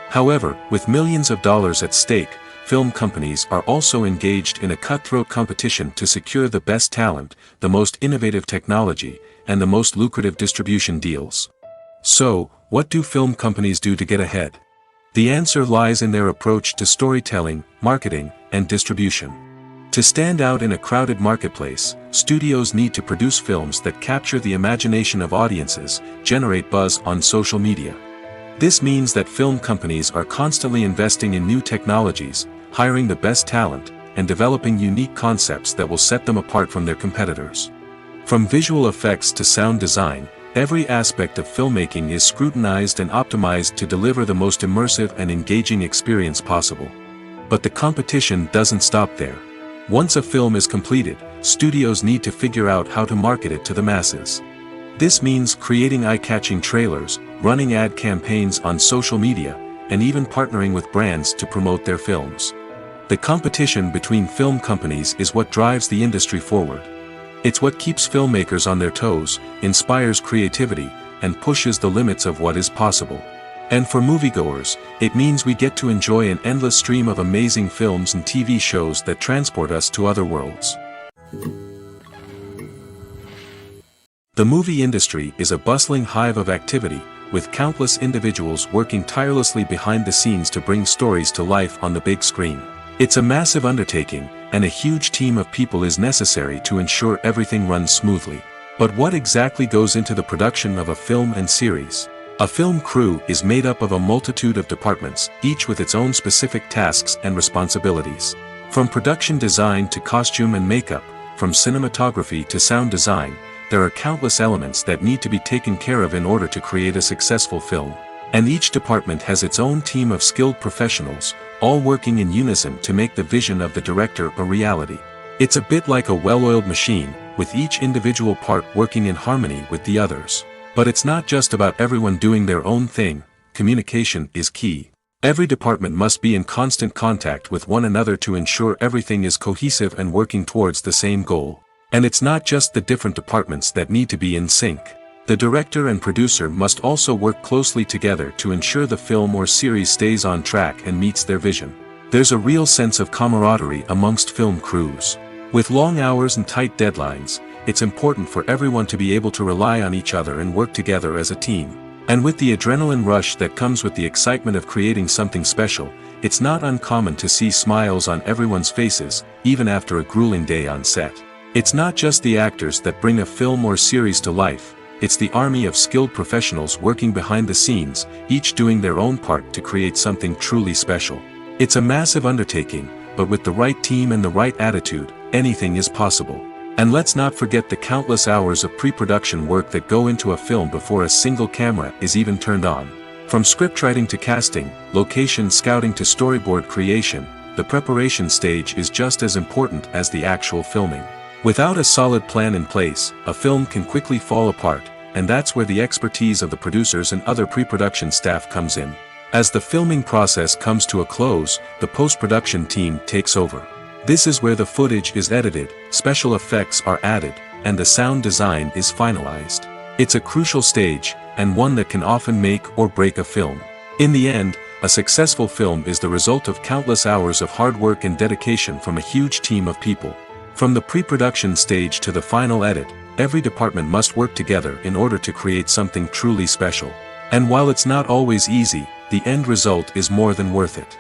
However, with millions of dollars at stake, film companies are also engaged in a cutthroat competition to secure the best talent, the most innovative technology, and the most lucrative distribution deals. So, what do film companies do to get ahead? The answer lies in their approach to storytelling, marketing, and distribution. To stand out in a crowded marketplace, studios need to produce films that capture the imagination of audiences, generate buzz on social media. This means that film companies are constantly investing in new technologies, hiring the best talent, and developing unique concepts that will set them apart from their competitors. From visual effects to sound design, every aspect of filmmaking is scrutinized and optimized to deliver the most immersive and engaging experience possible. But the competition doesn't stop there. Once a film is completed, studios need to figure out how to market it to the masses. This means creating eye-catching trailers, running ad campaigns on social media, and even partnering with brands to promote their films. The competition between film companies is what drives the industry forward. It's what keeps filmmakers on their toes, inspires creativity, and pushes the limits of what is possible. And for moviegoers, it means we get to enjoy an endless stream of amazing films and TV shows that transport us to other worlds. The movie industry is a bustling hive of activity, with countless individuals working tirelessly behind the scenes to bring stories to life on the big screen. It's a massive undertaking, and a huge team of people is necessary to ensure everything runs smoothly. But what exactly goes into the production of a film and series? A film crew is made up of a multitude of departments, each with its own specific tasks and responsibilities. From production design to costume and makeup, from cinematography to sound design, there are countless elements that need to be taken care of in order to create a successful film. And each department has its own team of skilled professionals, all working in unison to make the vision of the director a reality. It's a bit like a well-oiled machine, with each individual part working in harmony with the others. But it's not just about everyone doing their own thing. Communication is key. Every department must be in constant contact with one another to ensure everything is cohesive and working towards the same goal. And it's not just the different departments that need to be in sync. The director and producer must also work closely together to ensure the film or series stays on track and meets their vision. There's a real sense of camaraderie amongst film crews. With long hours and tight deadlines, it's important for everyone to be able to rely on each other and work together as a team. And with the adrenaline rush that comes with the excitement of creating something special, it's not uncommon to see smiles on everyone's faces, even after a grueling day on set. It's not just the actors that bring a film or series to life, it's the army of skilled professionals working behind the scenes, each doing their own part to create something truly special. It's a massive undertaking, but with the right team and the right attitude, anything is possible. And let's not forget the countless hours of pre-production work that go into a film before a single camera is even turned on. From scriptwriting to casting, location scouting to storyboard creation, the preparation stage is just as important as the actual filming. Without a solid plan in place, a film can quickly fall apart, and that's where the expertise of the producers and other pre-production staff comes in. As the filming process comes to a close, the post-production team takes over. This is where the footage is edited, special effects are added, and the sound design is finalized. It's a crucial stage, and one that can often make or break a film. In the end, a successful film is the result of countless hours of hard work and dedication from a huge team of people. From the pre-production stage to the final edit, every department must work together in order to create something truly special. And while it's not always easy, the end result is more than worth it.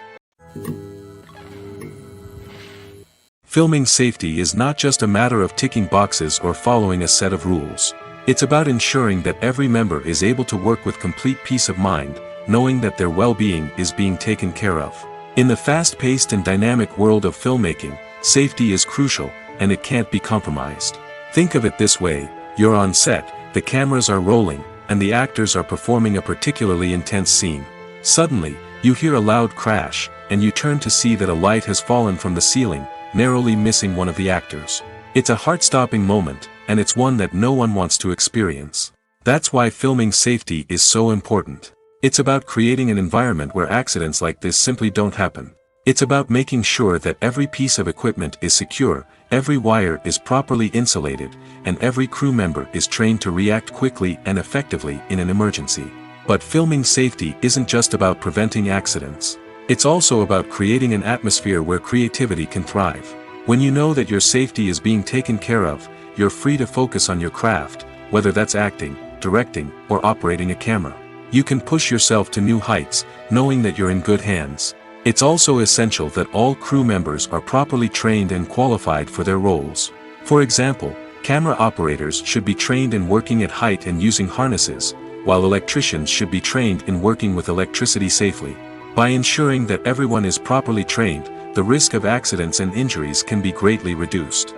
Filming safety is not just a matter of ticking boxes or following a set of rules. It's about ensuring that every member is able to work with complete peace of mind, knowing that their well-being is being taken care of. In the fast-paced and dynamic world of filmmaking, safety is crucial, and it can't be compromised. Think of it this way, you're on set, the cameras are rolling, and the actors are performing a particularly intense scene. Suddenly, you hear a loud crash, and you turn to see that a light has fallen from the ceiling, narrowly missing one of the actors. It's a heart-stopping moment, and it's one that no one wants to experience. That's why filming safety is so important. It's about creating an environment where accidents like this simply don't happen. It's about making sure that every piece of equipment is secure, every wire is properly insulated, and every crew member is trained to react quickly and effectively in an emergency. But filming safety isn't just about preventing accidents. It's also about creating an atmosphere where creativity can thrive. When you know that your safety is being taken care of, you're free to focus on your craft, whether that's acting, directing, or operating a camera. You can push yourself to new heights, knowing that you're in good hands. It's also essential that all crew members are properly trained and qualified for their roles. For example, camera operators should be trained in working at height and using harnesses, while electricians should be trained in working with electricity safely. By ensuring that everyone is properly trained, the risk of accidents and injuries can be greatly reduced.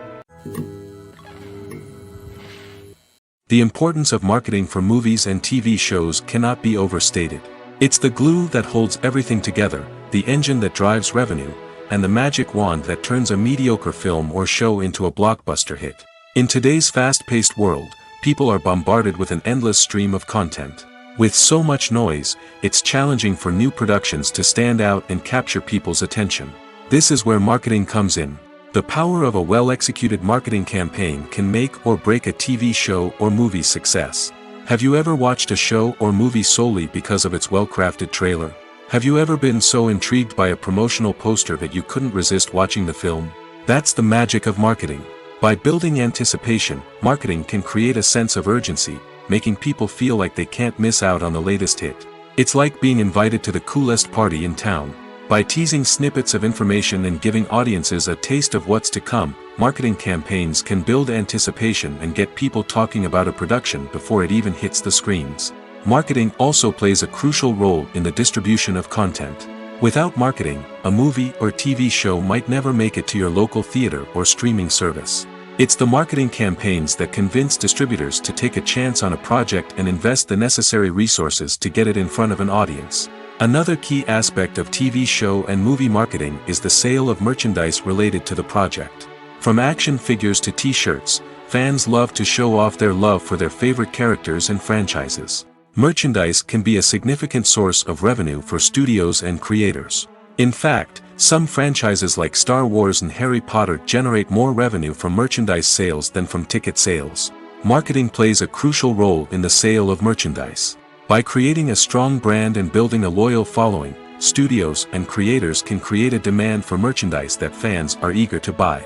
The importance of marketing for movies and TV shows cannot be overstated. It's the glue that holds everything together, the engine that drives revenue, and the magic wand that turns a mediocre film or show into a blockbuster hit. In today's fast-paced world, people are bombarded with an endless stream of content. With so much noise, it's challenging for new productions to stand out and capture people's attention. This is where marketing comes in. The power of a well-executed marketing campaign can make or break a TV show or movie's success. Have you ever watched a show or movie solely because of its well-crafted trailer? Have you ever been so intrigued by a promotional poster that you couldn't resist watching the film? That's the magic of marketing. By building anticipation, marketing can create a sense of urgency, making people feel like they can't miss out on the latest hit. It's like being invited to the coolest party in town. By teasing snippets of information and giving audiences a taste of what's to come, marketing campaigns can build anticipation and get people talking about a production before it even hits the screens. Marketing also plays a crucial role in the distribution of content. Without marketing, a movie or TV show might never make it to your local theater or streaming service. It's the marketing campaigns that convince distributors to take a chance on a project and invest the necessary resources to get it in front of an audience. Another key aspect of TV show and movie marketing is the sale of merchandise related to the project. From action figures to t-shirts, fans love to show off their love for their favorite characters and franchises. Merchandise can be a significant source of revenue for studios and creators. In fact, some franchises like Star Wars and Harry Potter generate more revenue from merchandise sales than from ticket sales. Marketing plays a crucial role in the sale of merchandise. By creating a strong brand and building a loyal following, studios and creators can create a demand for merchandise that fans are eager to buy.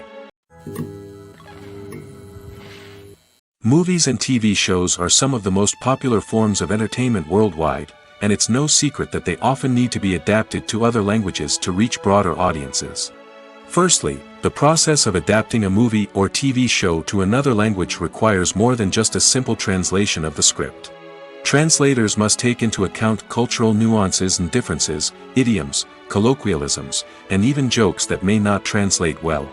Movies and TV shows are some of the most popular forms of entertainment worldwide, and it's no secret that they often need to be adapted to other languages to reach broader audiences. Firstly, the process of adapting a movie or TV show to another language requires more than just a simple translation of the script. Translators must take into account cultural nuances and differences, idioms, colloquialisms, and even jokes that may not translate well.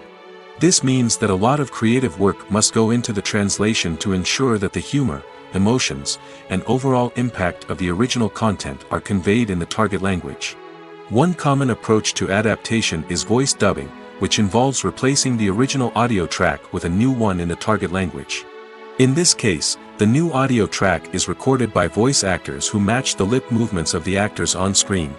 This means that a lot of creative work must go into the translation to ensure that the humor, emotions, and overall impact of the original content are conveyed in the target language. One common approach to adaptation is voice dubbing, which involves replacing the original audio track with a new one in the target language. In this case, the new audio track is recorded by voice actors who match the lip movements of the actors on screen.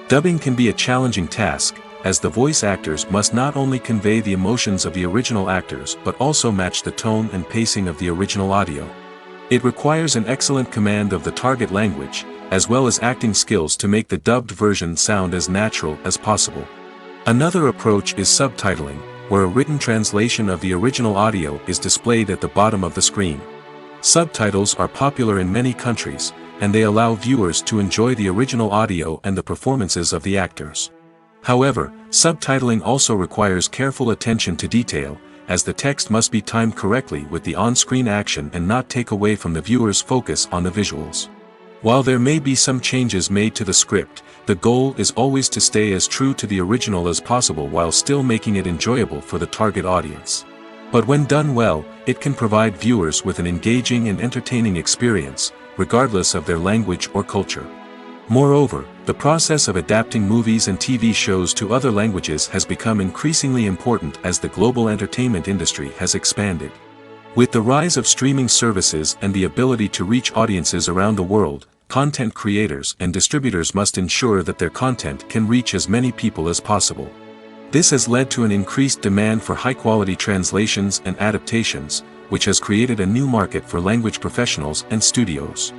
Dubbing can be a challenging task, as the voice actors must not only convey the emotions of the original actors but also match the tone and pacing of the original audio. It requires an excellent command of the target language, as well as acting skills to make the dubbed version sound as natural as possible. Another approach is subtitling, where a written translation of the original audio is displayed at the bottom of the screen. Subtitles are popular in many countries, and they allow viewers to enjoy the original audio and the performances of the actors. However, subtitling also requires careful attention to detail, as the text must be timed correctly with the on-screen action and not take away from the viewer's focus on the visuals. While there may be some changes made to the script, the goal is always to stay as true to the original as possible while still making it enjoyable for the target audience. But when done well, it can provide viewers with an engaging and entertaining experience, regardless of their language or culture. Moreover, the process of adapting movies and TV shows to other languages has become increasingly important as the global entertainment industry has expanded. With the rise of streaming services and the ability to reach audiences around the world, content creators and distributors must ensure that their content can reach as many people as possible. This has led to an increased demand for high-quality translations and adaptations, which has created a new market for language professionals and studios.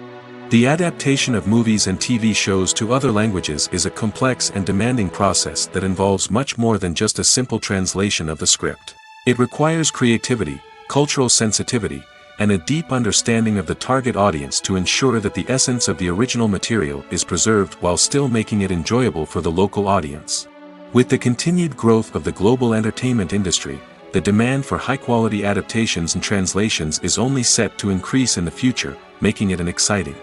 The adaptation of movies and TV shows to other languages is a complex and demanding process that involves much more than just a simple translation of the script. It requires creativity, cultural sensitivity, and a deep understanding of the target audience to ensure that the essence of the original material is preserved while still making it enjoyable for the local audience. With the continued growth of the global entertainment industry, the demand for high-quality adaptations and translations is only set to increase in the future, making it an exciting.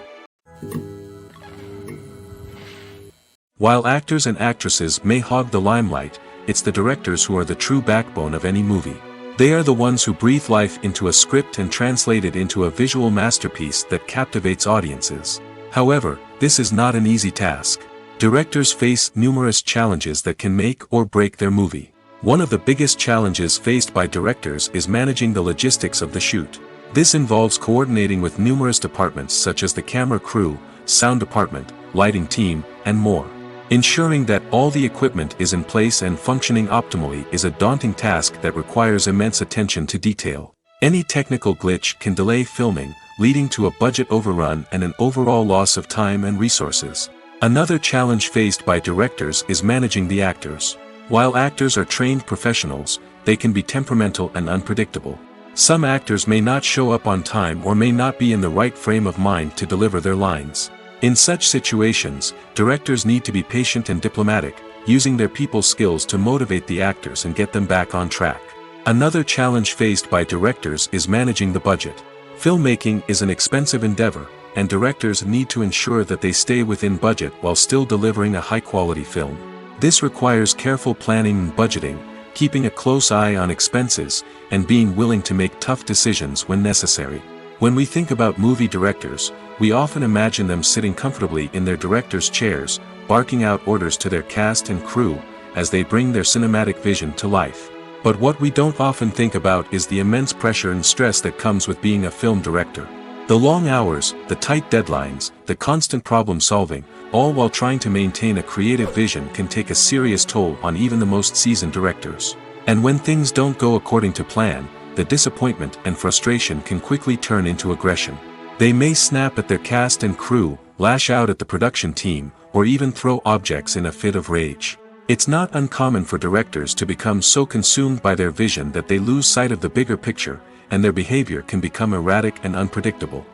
While actors and actresses may hog the limelight, it's the directors who are the true backbone of any movie. They are the ones who breathe life into a script and translate it into a visual masterpiece that captivates audiences. However, this is not an easy task. Directors face numerous challenges that can make or break their movie. One of the biggest challenges faced by directors is managing the logistics of the shoot. This involves coordinating with numerous departments such as the camera crew, sound department, lighting team, and more. Ensuring that all the equipment is in place and functioning optimally is a daunting task that requires immense attention to detail. Any technical glitch can delay filming, leading to a budget overrun and an overall loss of time and resources. Another challenge faced by directors is managing the actors. While actors are trained professionals, they can be temperamental and unpredictable. Some actors may not show up on time or may not be in the right frame of mind to deliver their lines. In such situations, directors need to be patient and diplomatic, using their people skills to motivate the actors and get them back on track. Another challenge faced by directors is managing the budget. Filmmaking is an expensive endeavor, and directors need to ensure that they stay within budget while still delivering a high-quality film. This requires careful planning and budgeting, keeping a close eye on expenses, and being willing to make tough decisions when necessary. When we think about movie directors, we often imagine them sitting comfortably in their director's chairs, barking out orders to their cast and crew, as they bring their cinematic vision to life. But what we don't often think about is the immense pressure and stress that comes with being a film director. The long hours, the tight deadlines, the constant problem solving, all while trying to maintain a creative vision can take a serious toll on even the most seasoned directors. And when things don't go according to plan, the disappointment and frustration can quickly turn into aggression. They may snap at their cast and crew, lash out at the production team, or even throw objects in a fit of rage. It's not uncommon for directors to become so consumed by their vision that they lose sight of the bigger picture, and their behavior can become erratic and unpredictable.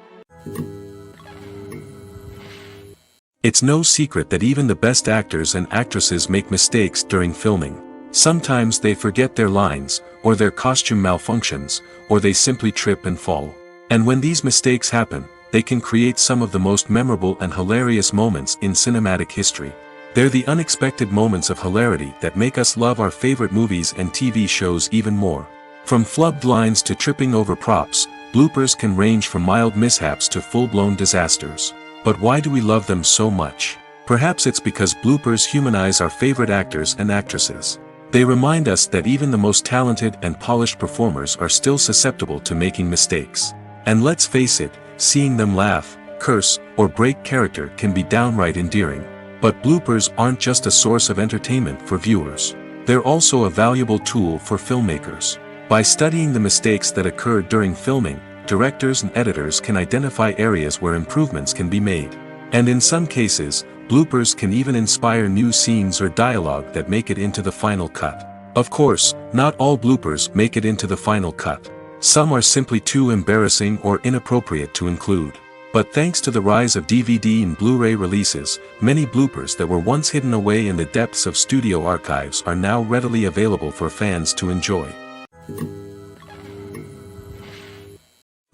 It's no secret that even the best actors and actresses make mistakes during filming. Sometimes they forget their lines, or their costume malfunctions, or they simply trip and fall. And when these mistakes happen, they can create some of the most memorable and hilarious moments in cinematic history. They're the unexpected moments of hilarity that make us love our favorite movies and TV shows even more. From flubbed lines to tripping over props, bloopers can range from mild mishaps to full-blown disasters. But why do we love them so much? Perhaps it's because bloopers humanize our favorite actors and actresses. They remind us that even the most talented and polished performers are still susceptible to making mistakes. And let's face it, seeing them laugh, curse, or break character can be downright endearing. But bloopers aren't just a source of entertainment for viewers. They're also a valuable tool for filmmakers. By studying the mistakes that occurred during filming, directors and editors can identify areas where improvements can be made. And in some cases, bloopers can even inspire new scenes or dialogue that make it into the final cut. Of course, not all bloopers make it into the final cut. Some are simply too embarrassing or inappropriate to include. But thanks to the rise of DVD and Blu-ray releases, many bloopers that were once hidden away in the depths of studio archives are now readily available for fans to enjoy.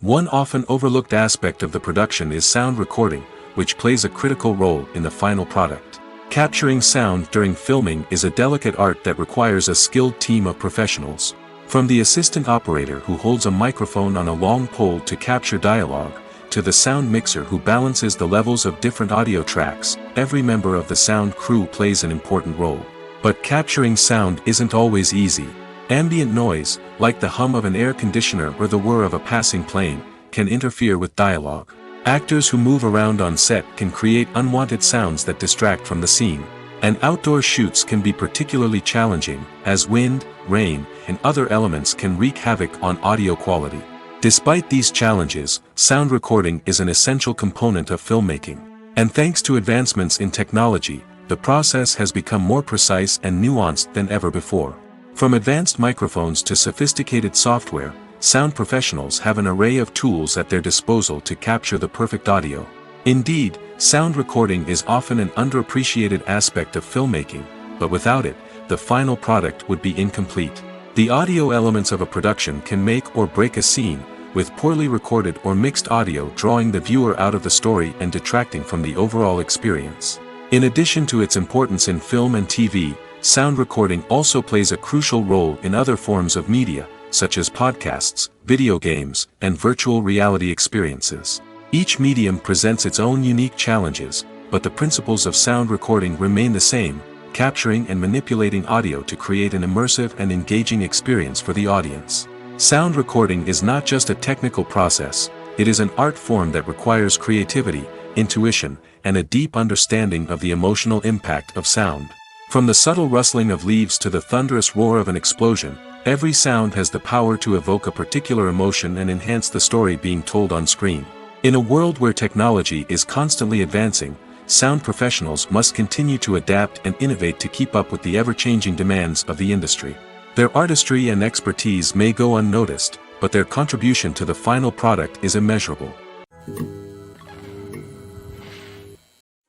One often overlooked aspect of the production is sound recording, which plays a critical role in the final product. Capturing sound during filming is a delicate art that requires a skilled team of professionals. From the assistant operator who holds a microphone on a long pole to capture dialogue, to the sound mixer who balances the levels of different audio tracks, every member of the sound crew plays an important role. But capturing sound isn't always easy. Ambient noise, like the hum of an air conditioner or the whir of a passing plane, can interfere with dialogue. Actors who move around on set can create unwanted sounds that distract from the scene. And outdoor shoots can be particularly challenging, as wind, rain, and other elements can wreak havoc on audio quality. Despite these challenges, sound recording is an essential component of filmmaking. And thanks to advancements in technology, the process has become more precise and nuanced than ever before. From advanced microphones to sophisticated software, sound professionals have an array of tools at their disposal to capture the perfect audio. Indeed, sound recording is often an underappreciated aspect of filmmaking, but without it, the final product would be incomplete. The audio elements of a production can make or break a scene, with poorly recorded or mixed audio drawing the viewer out of the story and detracting from the overall experience. In addition to its importance in film and TV, sound recording also plays a crucial role in other forms of media, such as podcasts, video games, and virtual reality experiences. Each medium presents its own unique challenges, but the principles of sound recording remain the same, capturing and manipulating audio to create an immersive and engaging experience for the audience. Sound recording is not just a technical process, it is an art form that requires creativity, intuition, and a deep understanding of the emotional impact of sound. From the subtle rustling of leaves to the thunderous roar of an explosion, every sound has the power to evoke a particular emotion and enhance the story being told on screen. In a world where technology is constantly advancing, sound professionals must continue to adapt and innovate to keep up with the ever-changing demands of the industry. Their artistry and expertise may go unnoticed, but their contribution to the final product is immeasurable.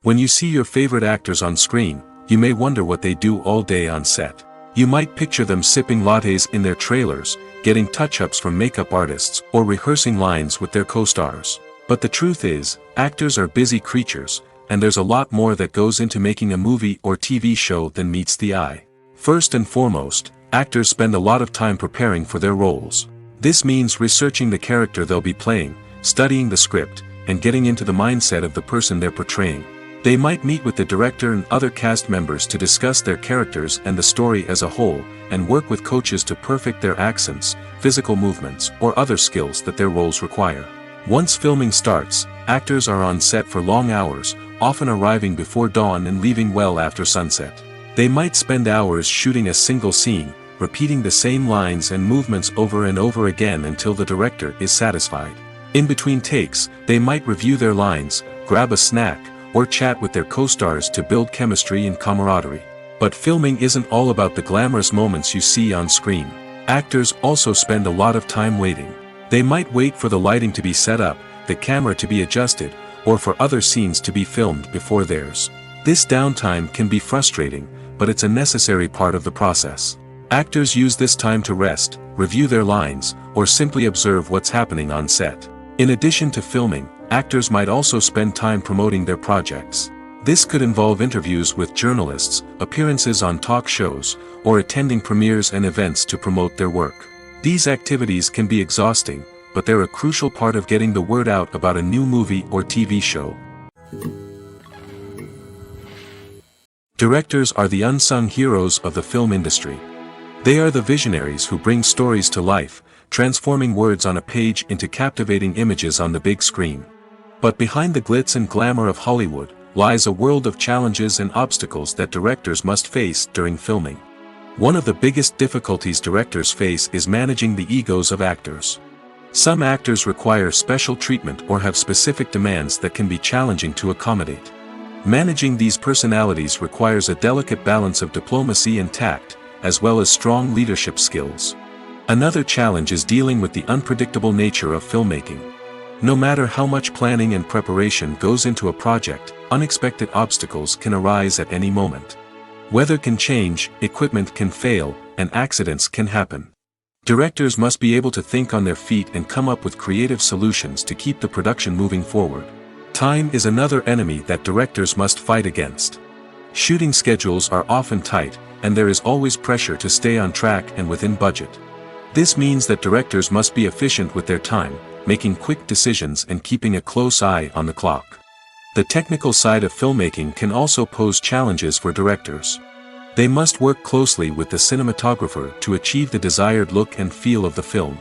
When you see your favorite actors on screen, you may wonder what they do all day on set. You might picture them sipping lattes in their trailers, getting touch-ups from makeup artists, or rehearsing lines with their co-stars. But the truth is, actors are busy creatures, and there's a lot more that goes into making a movie or TV show than meets the eye. First and foremost, actors spend a lot of time preparing for their roles. This means researching the character they'll be playing, studying the script, and getting into the mindset of the person they're portraying. They might meet with the director and other cast members to discuss their characters and the story as a whole, and work with coaches to perfect their accents, physical movements, or other skills that their roles require. Once filming starts, actors are on set for long hours, often arriving before dawn and leaving well after sunset. They might spend hours shooting a single scene, repeating the same lines and movements over and over again until the director is satisfied. In between takes, they might review their lines, grab a snack, or chat with their co-stars to build chemistry and camaraderie. But filming isn't all about the glamorous moments you see on screen. Actors also spend a lot of time waiting. They might wait for the lighting to be set up, the camera to be adjusted, or for other scenes to be filmed before theirs. This downtime can be frustrating, but it's a necessary part of the process. Actors use this time to rest, review their lines, or simply observe what's happening on set. In addition to filming, actors might also spend time promoting their projects. This could involve interviews with journalists, appearances on talk shows, or attending premieres and events to promote their work. These activities can be exhausting, but they're a crucial part of getting the word out about a new movie or TV show. Directors are the unsung heroes of the film industry. They are the visionaries who bring stories to life, transforming words on a page into captivating images on the big screen. But behind the glitz and glamour of Hollywood, lies a world of challenges and obstacles that directors must face during filming. One of the biggest difficulties directors face is managing the egos of actors. Some actors require special treatment or have specific demands that can be challenging to accommodate. Managing these personalities requires a delicate balance of diplomacy and tact, as well as strong leadership skills. Another challenge is dealing with the unpredictable nature of filmmaking. No matter how much planning and preparation goes into a project, unexpected obstacles can arise at any moment. Weather can change, equipment can fail, and accidents can happen. Directors must be able to think on their feet and come up with creative solutions to keep the production moving forward. Time is another enemy that directors must fight against. Shooting schedules are often tight, and there is always pressure to stay on track and within budget. This means that directors must be efficient with their time, making quick decisions and keeping a close eye on the clock. The technical side of filmmaking can also pose challenges for directors. They must work closely with the cinematographer to achieve the desired look and feel of the film.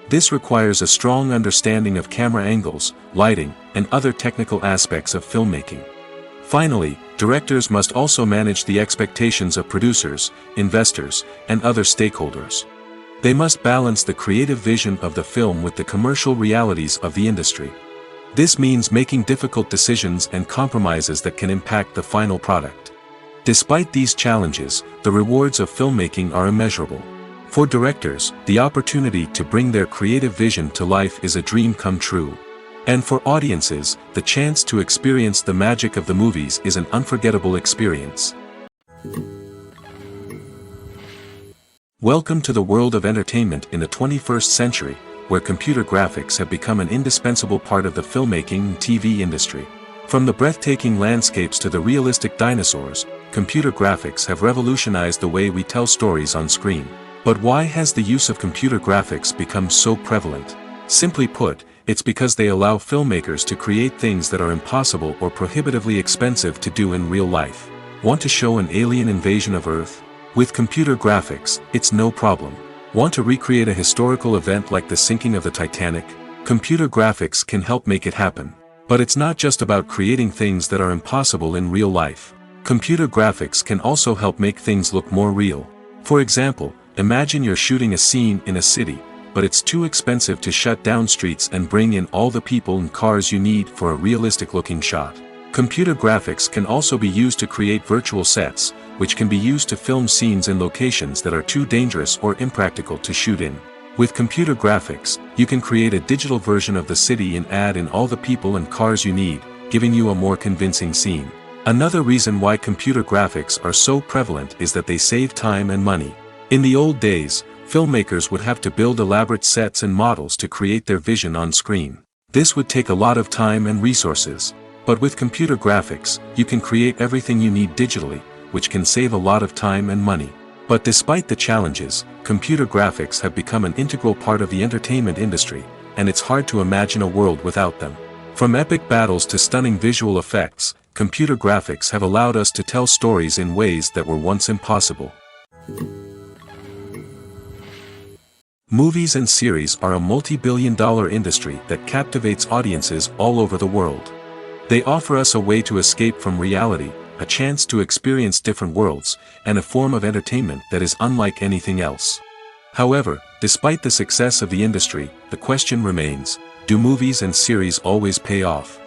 This requires a strong understanding of camera angles, lighting, and other technical aspects of filmmaking. Finally, directors must also manage the expectations of producers, investors, and other stakeholders. They must balance the creative vision of the film with the commercial realities of the industry. This means making difficult decisions and compromises that can impact the final product. Despite these challenges, the rewards of filmmaking are immeasurable. For directors, the opportunity to bring their creative vision to life is a dream come true. And for audiences, the chance to experience the magic of the movies is an unforgettable experience. Welcome to the world of entertainment in the 21st century, where computer graphics have become an indispensable part of the filmmaking and TV industry. From the breathtaking landscapes to the realistic dinosaurs, computer graphics have revolutionized the way we tell stories on screen. But why has the use of computer graphics become so prevalent? Simply put, it's because they allow filmmakers to create things that are impossible or prohibitively expensive to do in real life. Want to show an alien invasion of Earth? With computer graphics, it's no problem. Want to recreate a historical event like the sinking of the Titanic? Computer graphics can help make it happen. But it's not just about creating things that are impossible in real life. Computer graphics can also help make things look more real. For example, imagine you're shooting a scene in a city, but it's too expensive to shut down streets and bring in all the people and cars you need for a realistic-looking shot. Computer graphics can also be used to create virtual sets, which can be used to film scenes in locations that are too dangerous or impractical to shoot in. With computer graphics, you can create a digital version of the city and add in all the people and cars you need, giving you a more convincing scene. Another reason why computer graphics are so prevalent is that they save time and money. In the old days, filmmakers would have to build elaborate sets and models to create their vision on screen. This would take a lot of time and resources. But with computer graphics, you can create everything you need digitally, which can save a lot of time and money. But despite the challenges, computer graphics have become an integral part of the entertainment industry, and it's hard to imagine a world without them. From epic battles to stunning visual effects, computer graphics have allowed us to tell stories in ways that were once impossible. Movies and series are a multi-billion-dollar industry that captivates audiences all over the world. They offer us a way to escape from reality, a chance to experience different worlds, and a form of entertainment that is unlike anything else. However, despite the success of the industry, the question remains, do movies and series always pay off?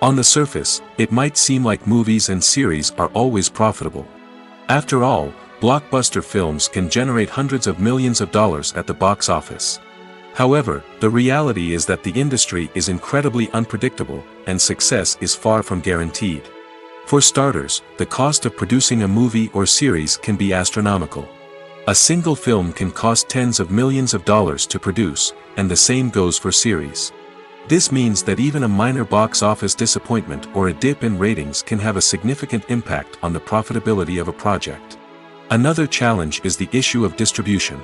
On the surface, it might seem like movies and series are always profitable. After all, blockbuster films can generate hundreds of millions of dollars at the box office. However, the reality is that the industry is incredibly unpredictable, and success is far from guaranteed. For starters, the cost of producing a movie or series can be astronomical. A single film can cost tens of millions of dollars to produce, and the same goes for series. This means that even a minor box office disappointment or a dip in ratings can have a significant impact on the profitability of a project. Another challenge is the issue of distribution.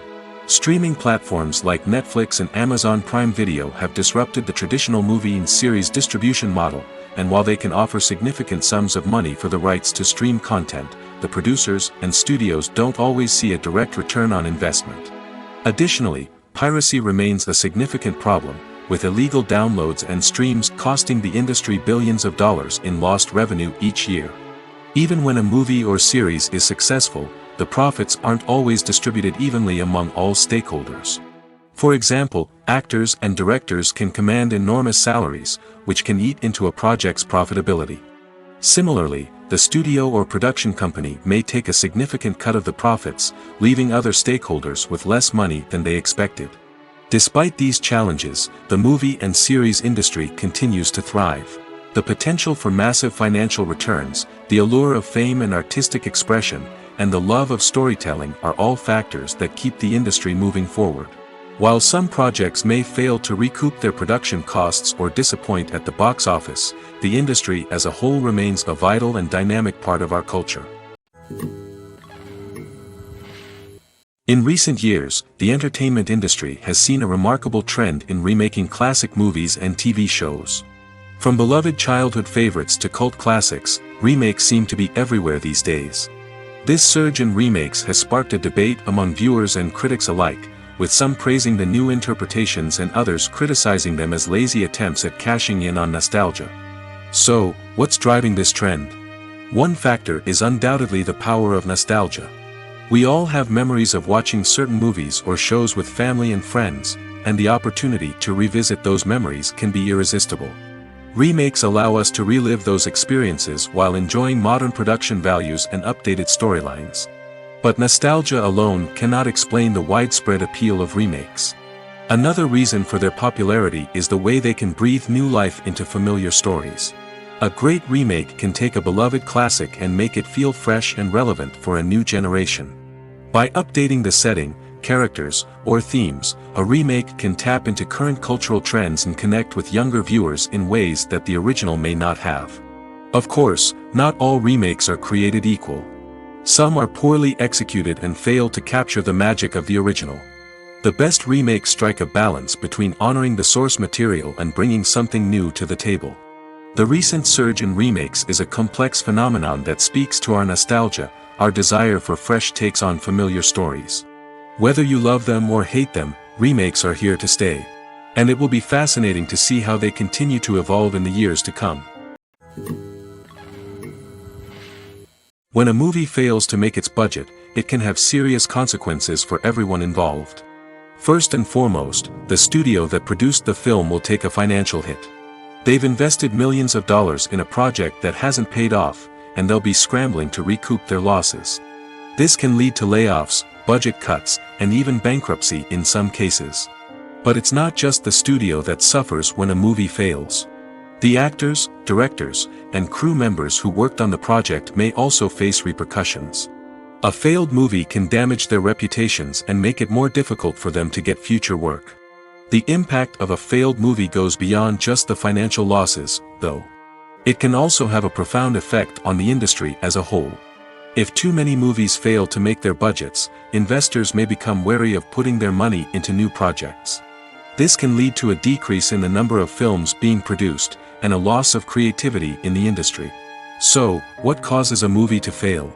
Streaming platforms like Netflix and Amazon Prime Video have disrupted the traditional movie and series distribution model, and while they can offer significant sums of money for the rights to stream content, the producers and studios don't always see a direct return on investment. Additionally, piracy remains a significant problem, with illegal downloads and streams costing the industry billions of dollars in lost revenue each year. Even when a movie or series is successful, the profits aren't always distributed evenly among all stakeholders. For example, actors and directors can command enormous salaries, which can eat into a project's profitability. Similarly, the studio or production company may take a significant cut of the profits, leaving other stakeholders with less money than they expected. Despite these challenges, the movie and series industry continues to thrive. The potential for massive financial returns, the allure of fame and artistic expression, and the love of storytelling are all factors that keep the industry moving forward. While some projects may fail to recoup their production costs or disappoint at the box office, the industry as a whole remains a vital and dynamic part of our culture. In recent years, the entertainment industry has seen a remarkable trend in remaking classic movies and TV shows. From beloved childhood favorites to cult classics, remakes seem to be everywhere these days. This surge in remakes has sparked a debate among viewers and critics alike, with some praising the new interpretations and others criticizing them as lazy attempts at cashing in on nostalgia. So, what's driving this trend? One factor is undoubtedly the power of nostalgia. We all have memories of watching certain movies or shows with family and friends, and the opportunity to revisit those memories can be irresistible. Remakes allow us to relive those experiences while enjoying modern production values and updated storylines. But nostalgia alone cannot explain the widespread appeal of remakes. Another reason for their popularity is the way they can breathe new life into familiar stories. A great remake can take a beloved classic and make it feel fresh and relevant for a new generation. By updating the setting, characters, or themes, a remake can tap into current cultural trends and connect with younger viewers in ways that the original may not have. Of course, not all remakes are created equal. Some are poorly executed and fail to capture the magic of the original. The best remakes strike a balance between honoring the source material and bringing something new to the table. The recent surge in remakes is a complex phenomenon that speaks to our nostalgia, our desire for fresh takes on familiar stories. Whether you love them or hate them, remakes are here to stay. And it will be fascinating to see how they continue to evolve in the years to come. When a movie fails to make its budget, it can have serious consequences for everyone involved. First and foremost, the studio that produced the film will take a financial hit. They've invested millions of dollars in a project that hasn't paid off, and they'll be scrambling to recoup their losses. This can lead to layoffs, budget cuts, and even bankruptcy in some cases. But it's not just the studio that suffers when a movie fails. The actors, directors, and crew members who worked on the project may also face repercussions. A failed movie can damage their reputations and make it more difficult for them to get future work. The impact of a failed movie goes beyond just the financial losses, though. It can also have a profound effect on the industry as a whole. If too many movies fail to make their budgets, investors may become wary of putting their money into new projects. This can lead to a decrease in the number of films being produced, and a loss of creativity in the industry. So, what causes a movie to fail?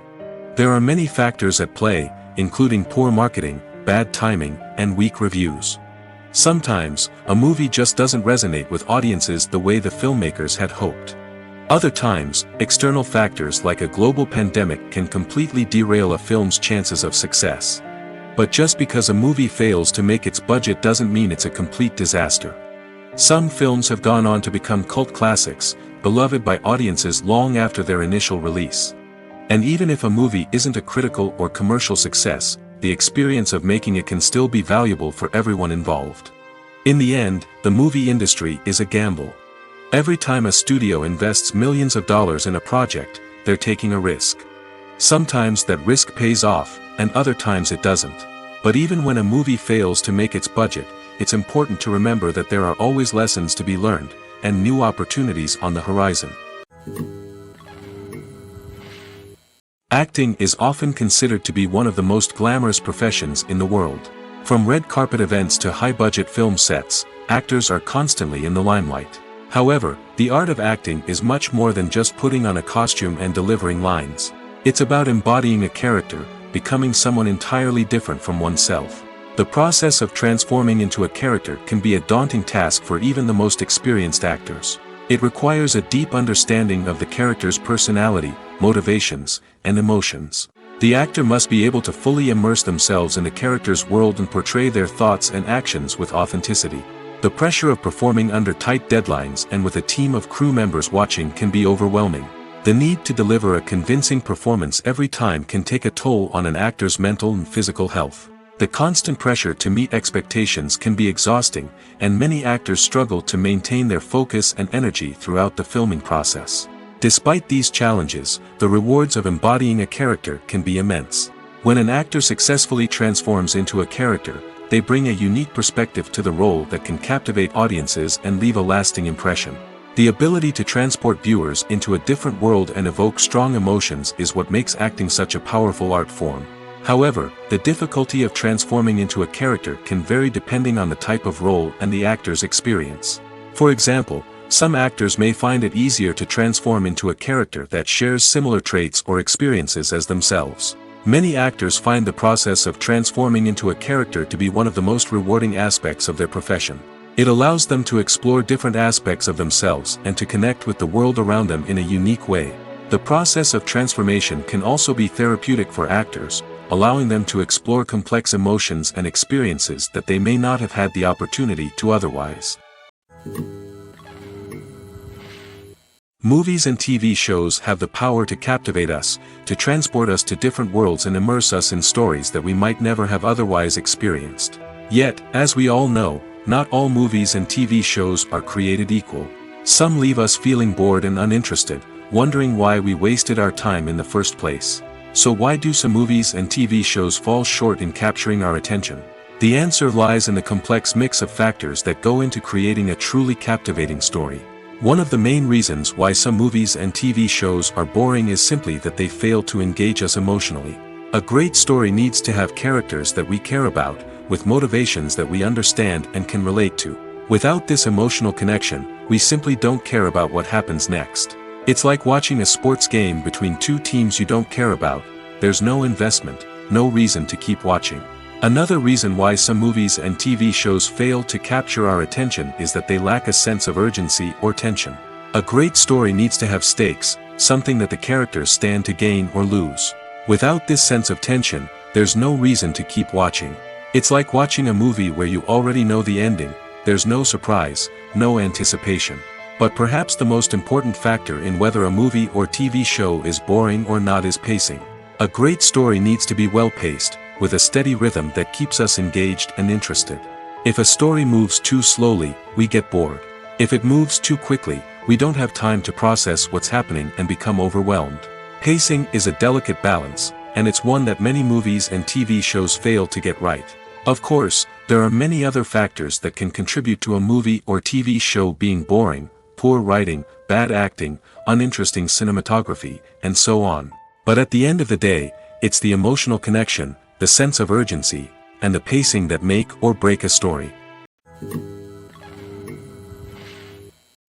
There are many factors at play, including poor marketing, bad timing, and weak reviews. Sometimes, a movie just doesn't resonate with audiences the way the filmmakers had hoped. Other times, external factors like a global pandemic can completely derail a film's chances of success. But just because a movie fails to make its budget doesn't mean it's a complete disaster. Some films have gone on to become cult classics, beloved by audiences long after their initial release. And even if a movie isn't a critical or commercial success, the experience of making it can still be valuable for everyone involved. In the end, the movie industry is a gamble. Every time a studio invests millions of dollars in a project, they're taking a risk. Sometimes that risk pays off, and other times it doesn't. But even when a movie fails to make its budget, it's important to remember that there are always lessons to be learned, and new opportunities on the horizon. Acting is often considered to be one of the most glamorous professions in the world. From red carpet events to high-budget film sets, actors are constantly in the limelight. However, the art of acting is much more than just putting on a costume and delivering lines. It's about embodying a character, becoming someone entirely different from oneself. The process of transforming into a character can be a daunting task for even the most experienced actors. It requires a deep understanding of the character's personality, motivations, and emotions. The actor must be able to fully immerse themselves in the character's world and portray their thoughts and actions with authenticity. The pressure of performing under tight deadlines and with a team of crew members watching can be overwhelming. The need to deliver a convincing performance every time can take a toll on an actor's mental and physical health. The constant pressure to meet expectations can be exhausting, and many actors struggle to maintain their focus and energy throughout the filming process. Despite these challenges, the rewards of embodying a character can be immense. When an actor successfully transforms into a character, they bring a unique perspective to the role that can captivate audiences and leave a lasting impression. The ability to transport viewers into a different world and evoke strong emotions is what makes acting such a powerful art form. However, the difficulty of transforming into a character can vary depending on the type of role and the actor's experience. For example, some actors may find it easier to transform into a character that shares similar traits or experiences as themselves. Many actors find the process of transforming into a character to be one of the most rewarding aspects of their profession. It allows them to explore different aspects of themselves and to connect with the world around them in a unique way. The process of transformation can also be therapeutic for actors, allowing them to explore complex emotions and experiences that they may not have had the opportunity to otherwise. Movies and TV shows have the power to captivate us, to transport us to different worlds and immerse us in stories that we might never have otherwise experienced. Yet, as we all know, not all movies and TV shows are created equal. Some leave us feeling bored and uninterested, wondering why we wasted our time in the first place. So why do some movies and TV shows fall short in capturing our attention? The answer lies in the complex mix of factors that go into creating a truly captivating story. One of the main reasons why some movies and TV shows are boring is simply that they fail to engage us emotionally. A great story needs to have characters that we care about, with motivations that we understand and can relate to. Without this emotional connection, we simply don't care about what happens next. It's like watching a sports game between two teams you don't care about. There's no investment, no reason to keep watching. Another reason why some movies and TV shows fail to capture our attention is that they lack a sense of urgency or tension. A great story needs to have stakes, something that the characters stand to gain or lose. Without this sense of tension, there's no reason to keep watching. It's like watching a movie where you already know the ending, there's no surprise, no anticipation. But perhaps the most important factor in whether a movie or TV show is boring or not is pacing. A great story needs to be well-paced, with a steady rhythm that keeps us engaged and interested. If a story moves too slowly, we get bored. If it moves too quickly, we don't have time to process what's happening and become overwhelmed. Pacing is a delicate balance, and it's one that many movies and TV shows fail to get right. Of course, there are many other factors that can contribute to a movie or TV show being boring: poor writing, bad acting, uninteresting cinematography, and so on. But at the end of the day, it's the emotional connection, the sense of urgency, and the pacing that make or break a story.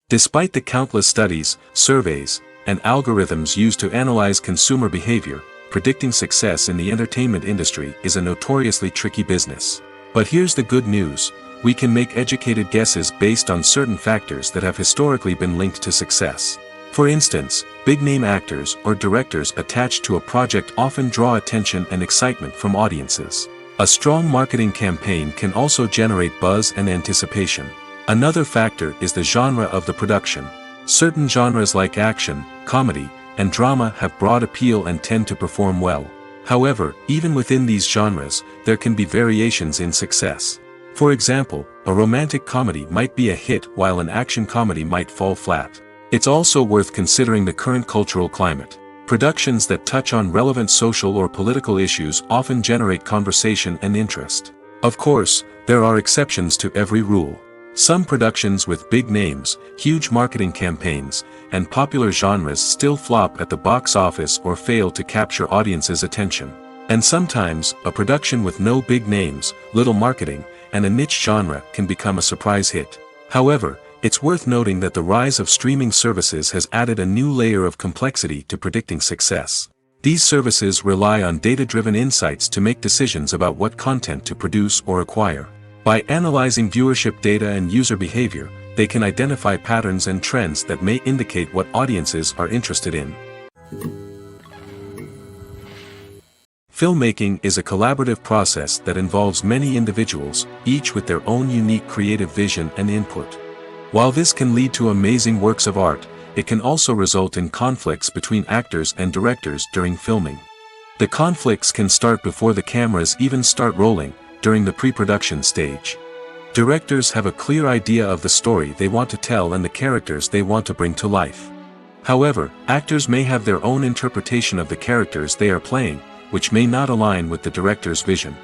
Despite the countless studies, surveys, and algorithms used to analyze consumer behavior, predicting success in the entertainment industry is a notoriously tricky business. But here's the good news: we can make educated guesses based on certain factors that have historically been linked to success. For instance, big-name actors or directors attached to a project often draw attention and excitement from audiences. A strong marketing campaign can also generate buzz and anticipation. Another factor is the genre of the production. Certain genres like action, comedy, and drama have broad appeal and tend to perform well. However, even within these genres, there can be variations in success. For example, a romantic comedy might be a hit while an action comedy might fall flat. It's also worth considering the current cultural climate. Productions that touch on relevant social or political issues often generate conversation and interest. Of course, there are exceptions to every rule. Some productions with big names, huge marketing campaigns, and popular genres still flop at the box office or fail to capture audiences' attention. And sometimes, a production with no big names, little marketing, and a niche genre can become a surprise hit. However, it's worth noting that the rise of streaming services has added a new layer of complexity to predicting success. These services rely on data-driven insights to make decisions about what content to produce or acquire. By analyzing viewership data and user behavior, they can identify patterns and trends that may indicate what audiences are interested in. Filmmaking is a collaborative process that involves many individuals, each with their own unique creative vision and input. While this can lead to amazing works of art, it can also result in conflicts between actors and directors during filming. The conflicts can start before the cameras even start rolling, during the pre-production stage. Directors have a clear idea of the story they want to tell and the characters they want to bring to life. However, actors may have their own interpretation of the characters they are playing, which may not align with the director's vision.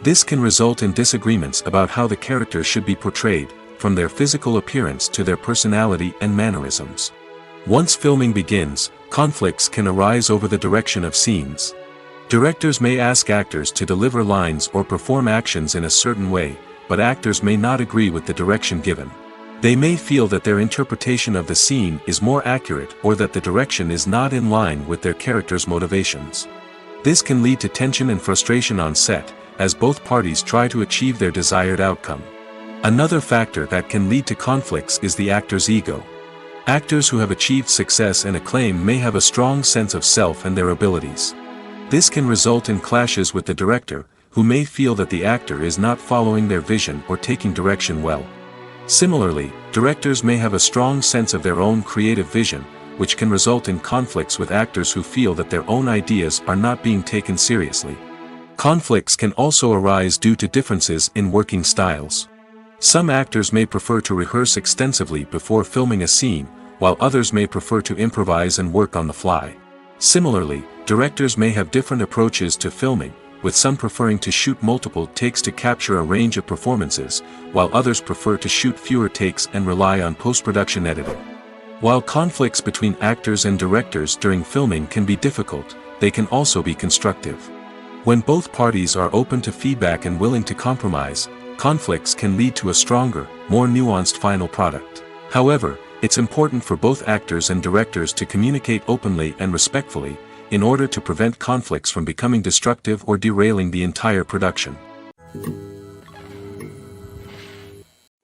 This can result in disagreements about how the characters should be portrayed, from their physical appearance to their personality and mannerisms. Once filming begins, conflicts can arise over the direction of scenes. Directors may ask actors to deliver lines or perform actions in a certain way, but actors may not agree with the direction given. They may feel that their interpretation of the scene is more accurate or that the direction is not in line with their character's motivations. This can lead to tension and frustration on set, as both parties try to achieve their desired outcome. Another factor that can lead to conflicts is the actor's ego. Actors who have achieved success and acclaim may have a strong sense of self and their abilities. This can result in clashes with the director, who may feel that the actor is not following their vision or taking direction well. Similarly, directors may have a strong sense of their own creative vision, which can result in conflicts with actors who feel that their own ideas are not being taken seriously. Conflicts can also arise due to differences in working styles. Some actors may prefer to rehearse extensively before filming a scene, while others may prefer to improvise and work on the fly. Similarly, directors may have different approaches to filming, with some preferring to shoot multiple takes to capture a range of performances, while others prefer to shoot fewer takes and rely on post-production editing. While conflicts between actors and directors during filming can be difficult, they can also be constructive. When both parties are open to feedback and willing to compromise, conflicts can lead to a stronger, more nuanced final product. However, it's important for both actors and directors to communicate openly and respectfully, in order to prevent conflicts from becoming destructive or derailing the entire production.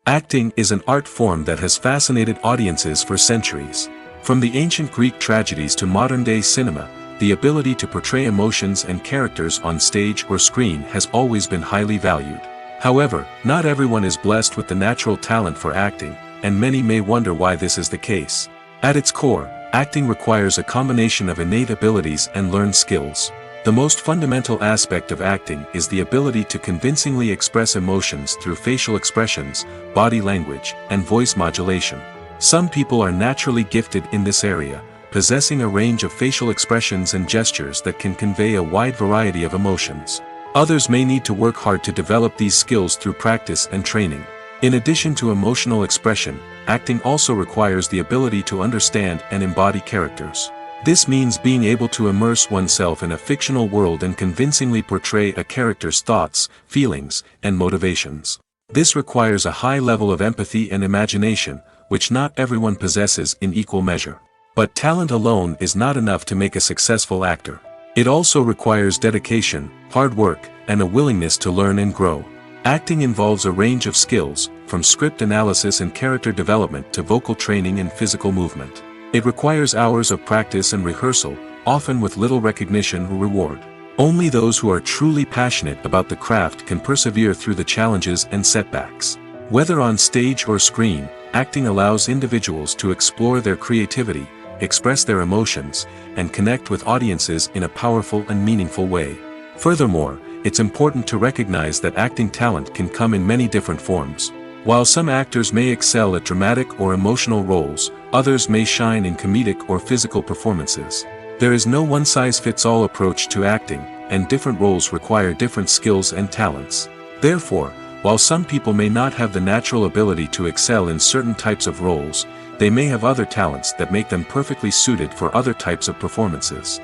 Acting is an art form that has fascinated audiences for centuries. From the ancient Greek tragedies to modern-day cinema, the ability to portray emotions and characters on stage or screen has always been highly valued. However, not everyone is blessed with the natural talent for acting, and many may wonder why this is the case. At its core, acting requires a combination of innate abilities and learned skills. The most fundamental aspect of acting is the ability to convincingly express emotions through facial expressions, body language, and voice modulation. Some people are naturally gifted in this area, possessing a range of facial expressions and gestures that can convey a wide variety of emotions. Others may need to work hard to develop these skills through practice and training. In addition to emotional expression, acting also requires the ability to understand and embody characters. This means being able to immerse oneself in a fictional world and convincingly portray a character's thoughts, feelings, and motivations. This requires a high level of empathy and imagination, which not everyone possesses in equal measure. But talent alone is not enough to make a successful actor. It also requires dedication, hard work, and a willingness to learn and grow. Acting involves a range of skills, from script analysis and character development to vocal training and physical movement. It requires hours of practice and rehearsal, often with little recognition or reward. Only those who are truly passionate about the craft can persevere through the challenges and setbacks. Whether on stage or screen, acting allows individuals to explore their creativity, express their emotions, and connect with audiences in a powerful and meaningful way. Furthermore, it's important to recognize that acting talent can come in many different forms. While some actors may excel at dramatic or emotional roles, others may shine in comedic or physical performances. There is no one-size-fits-all approach to acting, and different roles require different skills and talents. Therefore, while some people may not have the natural ability to excel in certain types of roles, they may have other talents that make them perfectly suited for other types of performances.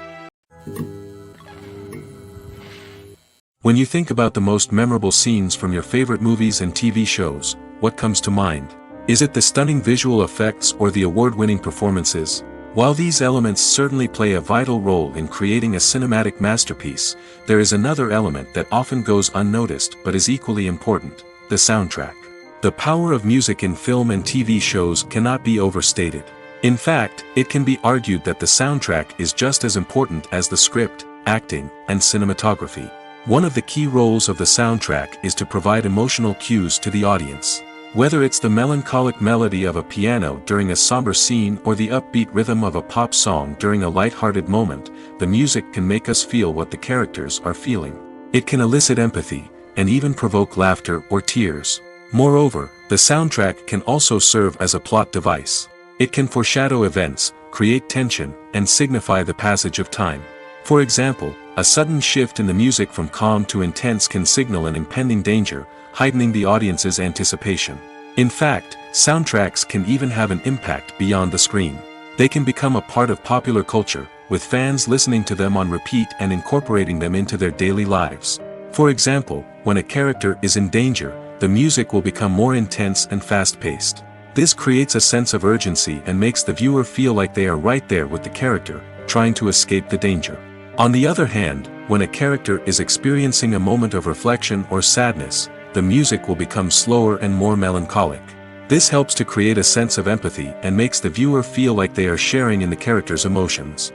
When you think about the most memorable scenes from your favorite movies and TV shows, what comes to mind? Is it the stunning visual effects or the award-winning performances? While these elements certainly play a vital role in creating a cinematic masterpiece, there is another element that often goes unnoticed but is equally important: the soundtrack. The power of music in film and TV shows cannot be overstated. In fact, it can be argued that the soundtrack is just as important as the script, acting, and cinematography. One of the key roles of the soundtrack is to provide emotional cues to the audience. Whether it's the melancholic melody of a piano during a somber scene or the upbeat rhythm of a pop song during a light-hearted moment, the music can make us feel what the characters are feeling. It can elicit empathy, and even provoke laughter or tears. Moreover, the soundtrack can also serve as a plot device. It can foreshadow events, create tension, and signify the passage of time. For example, a sudden shift in the music from calm to intense can signal an impending danger, heightening the audience's anticipation. In fact, soundtracks can even have an impact beyond the screen. They can become a part of popular culture, with fans listening to them on repeat and incorporating them into their daily lives. For example, when a character is in danger, the music will become more intense and fast-paced. This creates a sense of urgency and makes the viewer feel like they are right there with the character, trying to escape the danger. On the other hand, when a character is experiencing a moment of reflection or sadness, the music will become slower and more melancholic. This helps to create a sense of empathy and makes the viewer feel like they are sharing in the character's emotions.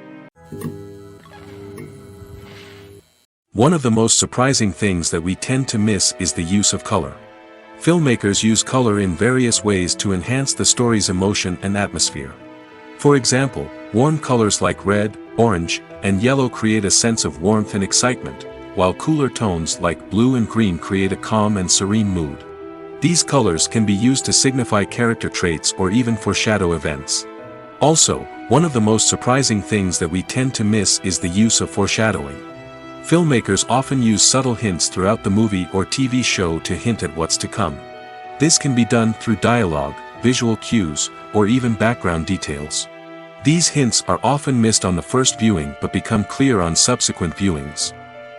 One of the most surprising things that we tend to miss is the use of color. Filmmakers use color in various ways to enhance the story's emotion and atmosphere. For example, warm colors like red, orange, and yellow create a sense of warmth and excitement, while cooler tones like blue and green create a calm and serene mood. These colors can be used to signify character traits or even foreshadow events. Also, one of the most surprising things that we tend to miss is the use of foreshadowing. Filmmakers often use subtle hints throughout the movie or TV show to hint at what's to come. This can be done through dialogue, visual cues, or even background details. These hints are often missed on the first viewing but become clear on subsequent viewings.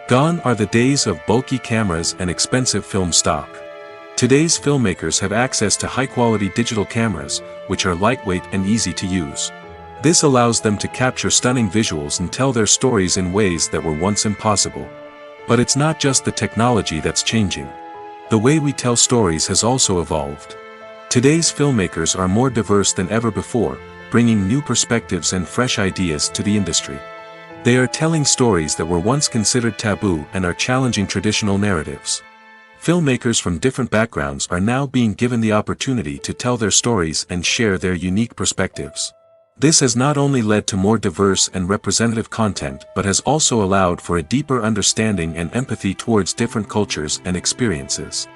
Gone are the days of bulky cameras and expensive film stock. Today's filmmakers have access to high-quality digital cameras, which are lightweight and easy to use. This allows them to capture stunning visuals and tell their stories in ways that were once impossible. But it's not just the technology that's changing. The way we tell stories has also evolved. Today's filmmakers are more diverse than ever before, bringing new perspectives and fresh ideas to the industry. They are telling stories that were once considered taboo and are challenging traditional narratives. Filmmakers from different backgrounds are now being given the opportunity to tell their stories and share their unique perspectives. This has not only led to more diverse and representative content but has also allowed for a deeper understanding and empathy towards different cultures and experiences.